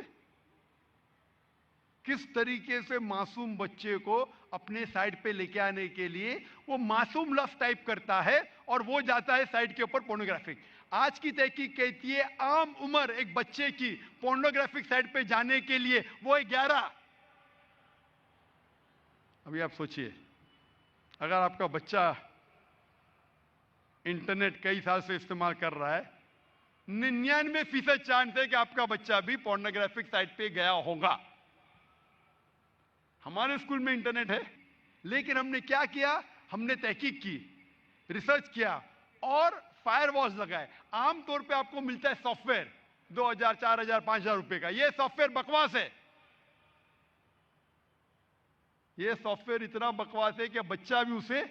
کس طریقے سے معصوم بچے کو اپنے سائٹ پہ لے کے آنے کے لیے وہ معصوم لفظ ٹائپ کرتا ہے اور وہ جاتا ہے سائٹ کے اوپر پورنوگرافک. آج کی تحقیق کہتی ہے عام عمر ایک بچے کی پورنوگرافک سائٹ پہ جانے کے لیے وہ ہے 11. ابھی آپ سوچئے اگر آپ کا بچہ انٹرنیٹ کئی سال سے استعمال کر رہا ہے, 99% چانس ہے کہ آپ کا بچہ بھی پورنوگرافک سائٹ پہ گیا ہوگا. ہمارے اسکول میں انٹرنیٹ ہے, لیکن ہم نے کیا کیا, ہم نے تحقیق کی, ریسرچ کیا اور فائر والز لگائے. عام طور پہ آپ کو ملتا ہے سافٹ ویئر 2000 4000 5000 روپے کا. یہ سافٹ ویئر بکواس ہے. یہ سافٹ ویئر اتنا بکواس ہے کہ بچہ بھی اسے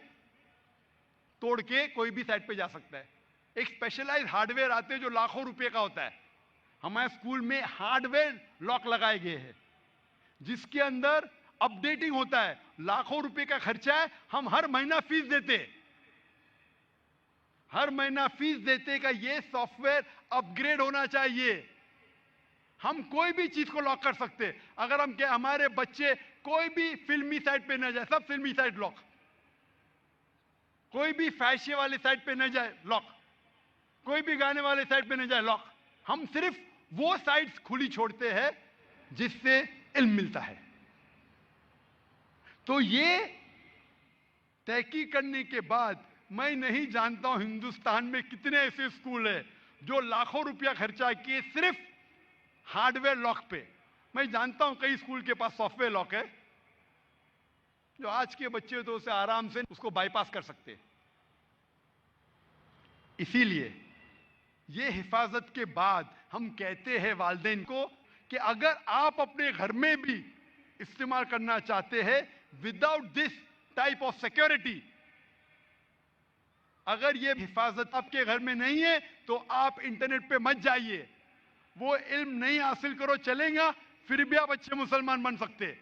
توڑ کے کوئی بھی سائٹ پہ جا سکتا ہے. ایک اسپیشلائز ہارڈ ویئر آتے ہیں جو لاکھوں روپے کا ہوتا ہے. ہمارے اسکول میں ہارڈ ویئر لاک لگائے گئے ہیں جس کے اندر اپ ڈیٹنگ ہوتا ہے. لاکھوں روپے کا خرچہ ہے, ہم ہر مہینہ فیس دیتے, ہر مہینہ فیس دیتے کا یہ سافٹ ویئر اپ گریڈ ہونا چاہیے. ہم کوئی بھی چیز کو لاک کر سکتے. اگر ہم کہ ہمارے بچے کوئی بھی فلمی سائٹ پہ نہ جائے, سب فلمی سائٹ لاک, کوئی بھی فیشے والے سائٹ پہ نہ جائے لاک, کوئی بھی گانے والے سائٹ پہ نہ جائے لاک. ہم صرف وہ سائٹس کھلی چھوڑتے ہیں جس سے علم ملتا ہے. تو یہ تحقیق کرنے کے بعد میں نہیں جانتا ہوں ہندوستان میں کتنے ایسے اسکول ہیں جو لاکھوں روپیہ خرچہ کیے صرف ہارڈ ویئر لاک پہ. میں جانتا ہوں کئی اسکول کے پاس سافٹ ویئر لاک ہے جو آج کے بچے تو اسے آرام سے اس کو بائی پاس کر سکتے. اسی لیے یہ حفاظت کے بعد ہم کہتے ہیں والدین کو کہ اگر آپ اپنے گھر میں بھی استعمال کرنا چاہتے ہیں without this type of security, اگر یہ حفاظت آپ کے گھر میں نہیں ہے تو آپ انٹرنیٹ پہ مت جائیے. وہ علم نہیں حاصل کرو چلیں گا, پھر بھی آپ اچھے مسلمان بن سکتے.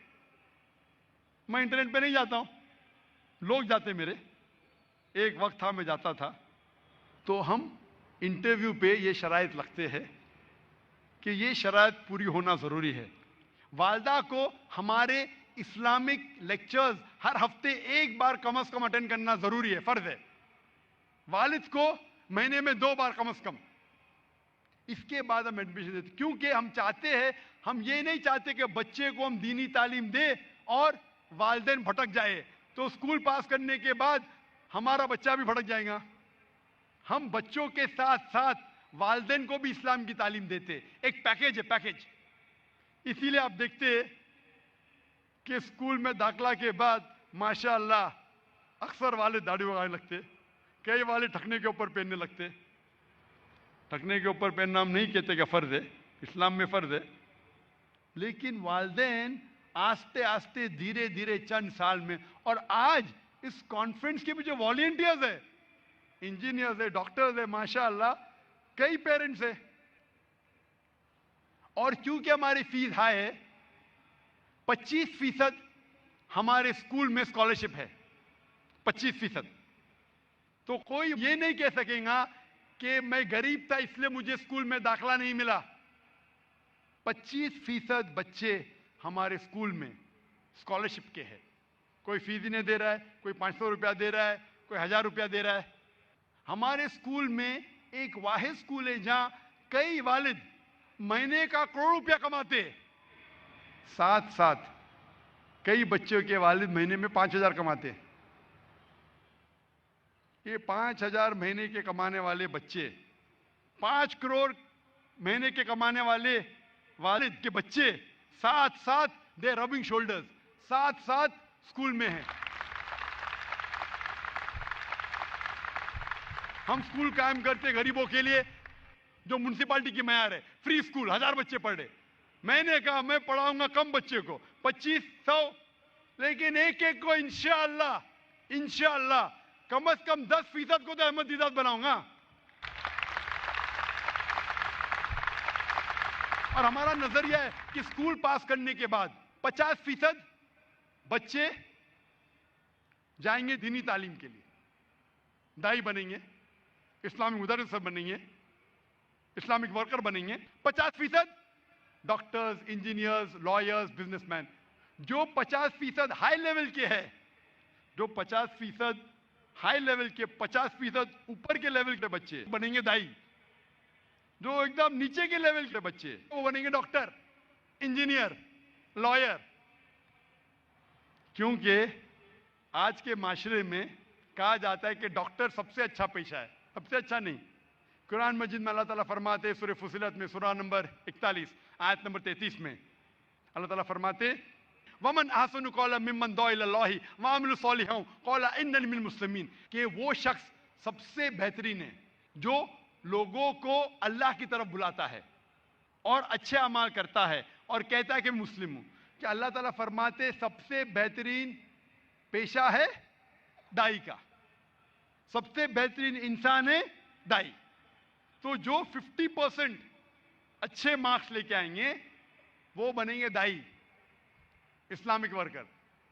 میں انٹرنیٹ پہ نہیں جاتا ہوں, لوگ جاتے میرے. ایک وقت تھا میں جاتا تھا. تو ہم انٹرویو پہ یہ شرائط لگتے ہیں کہ یہ شرائط پوری ہونا ضروری ہے. والدہ کو ہمارے اسلامک لیکچرز ہر ہفتے ایک بار کم از کم اٹینڈ کرنا ضروری ہے, فرض ہے. والد کو مہینے میں 2 بار کم از کم. اس کے بعد ہم ایڈمیشن دیتے, کیونکہ ہم چاہتے ہیں, ہم یہ نہیں چاہتے کہ بچے کو ہم دینی تعلیم دیں اور والدین بھٹک جائے تو اسکول پاس کرنے کے بعد ہمارا بچہ بھی بھٹک جائے گا. ہم بچوں کے ساتھ ساتھ والدین کو بھی اسلام کی تعلیم دیتے, ایک پیکیج ہے, پیکیج. اسی لیے آپ دیکھتے ہیں کہ اسکول میں داخلہ کے بعد ماشاءاللہ اکثر والد داڑھی بڑھانے لگتے, کئی والد ٹھکنے کے اوپر پہننے لگتے. ٹھکنے کے اوپر پہننا ہم نہیں کہتے کہ فرض ہے, اسلام میں فرض ہے, لیکن والدین آستے آستے دھیرے دھیرے چند سال میں. اور آج اس کانفرنس کے بھی جو والنٹیئرز ہیں, انجینئرز ہیں, ڈاکٹرز ہیں, ماشاءاللہ کئی پیرنٹس ہیں. اور کیونکہ ہماری فیس ہائی ہے, 25% ہمارے اسکول میں اسکالرشپ ہے, 25%. تو کوئی یہ نہیں کہہ سکے گا کہ میں غریب تھا اس لیے مجھے اسکول میں داخلہ نہیں ملا. 25% بچے ہمارے اسکول میں اسکالرشپ کے ہیں. کوئی فیس ہی نہیں دے رہا ہے, کوئی 500 روپیہ دے رہا ہے, کوئی 1000 روپیہ دے رہا ہے. ہمارے اسکول میں ایک واحد اسکول ہے جہاں کئی والد مہینے کا کروڑ روپیہ کماتے, ساتھ ساتھ کئی بچوں کے والد مہینے میں 5000 کماتے. یہ 5000 مہینے کے کمانے والے بچے, 5 کروڑ مہینے کے کمانے والے والد کے بچے ساتھ ساتھ دے ربنگ شولڈرز, ساتھ ساتھ اسکول میں ہیں. ہم اسکول قائم کرتے غریبوں کے لیے جو منسپالٹی کی معیار ہے, فری اسکول, 1000 بچے پڑھ رہے. میں نے کہا میں پڑھاؤں گا کم بچے کو, 2500, لیکن ایک ایک کو انشاءاللہ کم از کم 10% کو تو احمد دیدات بناؤں گا. اور ہمارا نظریہ ہے کہ اسکول پاس کرنے کے بعد 50% بچے جائیں گے دینی تعلیم کے لیے, دائی بنیں گے, اسلامک مدرس بنیں گے, اسلامک ورکر بنیں گے. 50% doctors, engineers, lawyers, business man. جو 50% ہائی لیول کے ہے, جو 50% ہائی لیول کے, 50% اوپر کے لیول کے بچے بنیں گے دائی. جو ایک دم نیچے کے لیول کے بچے وہ بنیں گے ڈاکٹر, انجینئر, لائر. کیونکہ آج کے معاشرے میں کہا جاتا ہے کہ ڈاکٹر سب سے اچھا پیشہ ہے, سب سے اچھا نہیں. قرآن مجید میں اللہ تعالیٰ فرماتے, سورہ فصلت میں سورہ نمبر 41 آیت نمبر 33 میں اللہ تعالیٰ فرماتے وَمَنْ أَحْسَنُ قَوْلًا مِّمَّنْ دَعَا إِلَى اللَّهِ وَعَمِلَ صَالِحًا قَالَ إِنَّنِي مِنَ الْمُسْلِمِينَ, کہ وہ شخص سب سے بہترین ہے جو لوگوں کو اللہ کی طرف بلاتا ہے اور اچھے اعمال کرتا ہے اور کہتا ہے کہ میں مسلم ہوں. کہ اللہ تعالیٰ فرماتے سب سے بہترین پیشہ ہے دائی کا, سب سے بہترین انسان ہے دائی. تو جو 50% اچھے مارکس لے کے آئیں گے وہ بنیں گے دائی, اسلامک ورکر,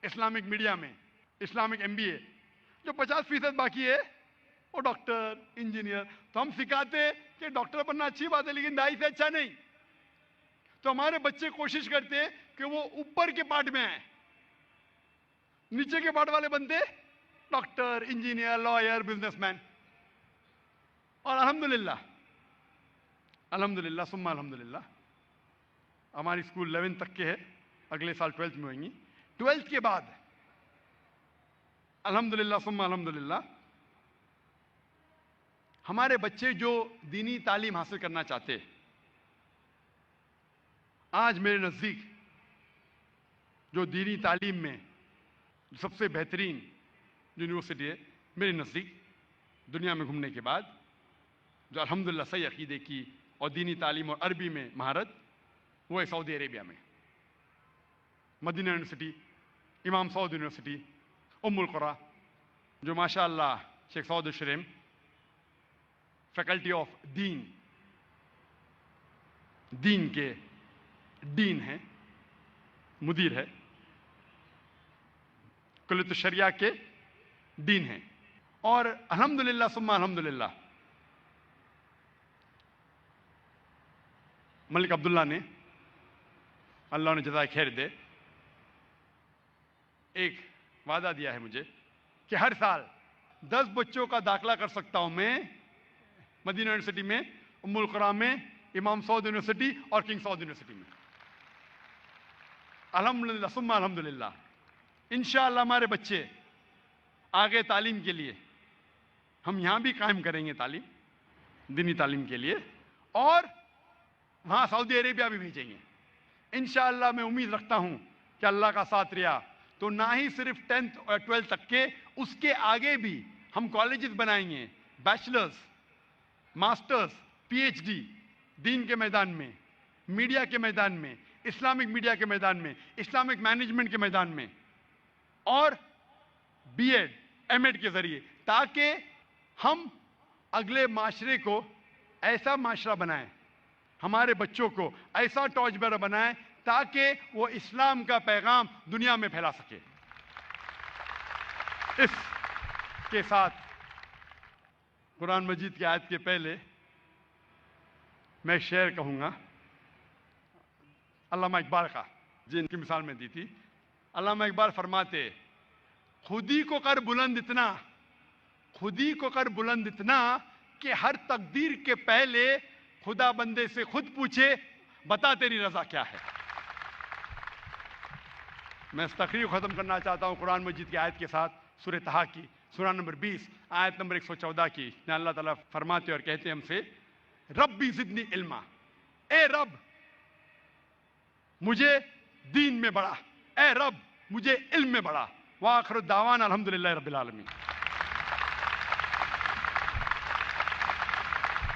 اسلامک میڈیا میں, اسلامک MBA. جو 50% باقی ہے وہ ڈاکٹر, انجینئر. تو ہم سکھاتے کہ ڈاکٹر بننا اچھی بات ہے لیکن دائی سے اچھا نہیں. تو ہمارے بچے کوشش کرتے کہ وہ اوپر کے پارٹ میں آئیں, نیچے کے پارٹ والے بنتے doctor, engineer, lawyer, businessman. اور الحمدللہ الحمدللہ ثم الحمدللہ ہماری اسکول 11 تک کے ہے, اگلے سال 12th میں ہوئیں گی. 12th کے بعد الحمدللہ ثم الحمدللہ ہمارے بچے جو دینی تعلیم حاصل کرنا چاہتے, آج میرے نزدیک جو دینی تعلیم میں سب سے بہترین یونیورسٹی ہے میرے نزدیک دنیا میں گھومنے کے بعد, جو الحمدللہ صحیح عقیدے کی اور دینی تعلیم اور عربی میں مہارت, وہ ہے سعودی عربیہ میں مدینہ یونیورسٹی, امام سعود یونیورسٹی, القرا, جو ماشاء اللہ شیخ سعود الشریم فیکلٹی آف دین کے ڈین ہیں, مدیر ہے, کلیت الشریعہ کے ڈین ہیں. اور الحمدللہ ثم الحمدللہ ملک عبداللہ نے, اللہ نے جزائے خیر دے, ایک وعدہ دیا ہے مجھے کہ ہر سال 10 بچوں کا داخلہ کر سکتا ہوں میں مدینہ یونیورسٹی میں, القرا میں, امام سعود یونیورسٹی اور کنگ سعود یونیورسٹی میں. الحمدللہ ثم الحمدللہ انشاءاللہ ہمارے بچے آگے تعلیم کے لیے ہم یہاں بھی قائم کریں گے تعلیم, دینی تعلیم کے لیے, اور وہاں سعودی عربیہ بھی بھیجیں گے انشاءاللہ. میں امید رکھتا ہوں کہ اللہ کا ساتھ رہا تو نہ ہی صرف 10th اور 12th تک کے, اس کے آگے بھی ہم کالجز بنائیں گے, بیچلرز, ماسٹرز, PhD دین کے میدان میں, میڈیا کے میدان میں, اسلامک میڈیا کے میدان میں, اسلامک مینجمنٹ کے میدان میں, اور BEd, M.Ed کے ذریعے, تاکہ ہم اگلے معاشرے کو ایسا معاشرہ بنائیں, ہمارے بچوں کو ایسا ٹارچ بیرر بنائیں تاکہ وہ اسلام کا پیغام دنیا میں پھیلا سکے. اس کے ساتھ قرآن مجید کی آیت کے پہلے میں شعر کہوں گا علامہ اقبال کا, جن کی مثال میں دی تھی. علامہ اقبال فرماتے خودی کو کر بلند اتنا, خودی کو کر بلند اتنا کہ ہر تقدیر کے پہلے خدا بندے سے خود پوچھے بتا تیری رضا کیا ہے. میں اس تقریر کو ختم کرنا چاہتا ہوں قرآن مجید کی آیت کے ساتھ, سورہ طٰہٰ کی سورہ نمبر 20 آیت نمبر 114 کی. جہاں اللہ تعالیٰ فرماتے اور کہتے ہیں ہم سے ربی زدنی علما, اے رب مجھے دین میں بڑھا, اے رب مجھے علم میں بڑھا. وآخر الدعوانا الحمدللہ رب العالمین.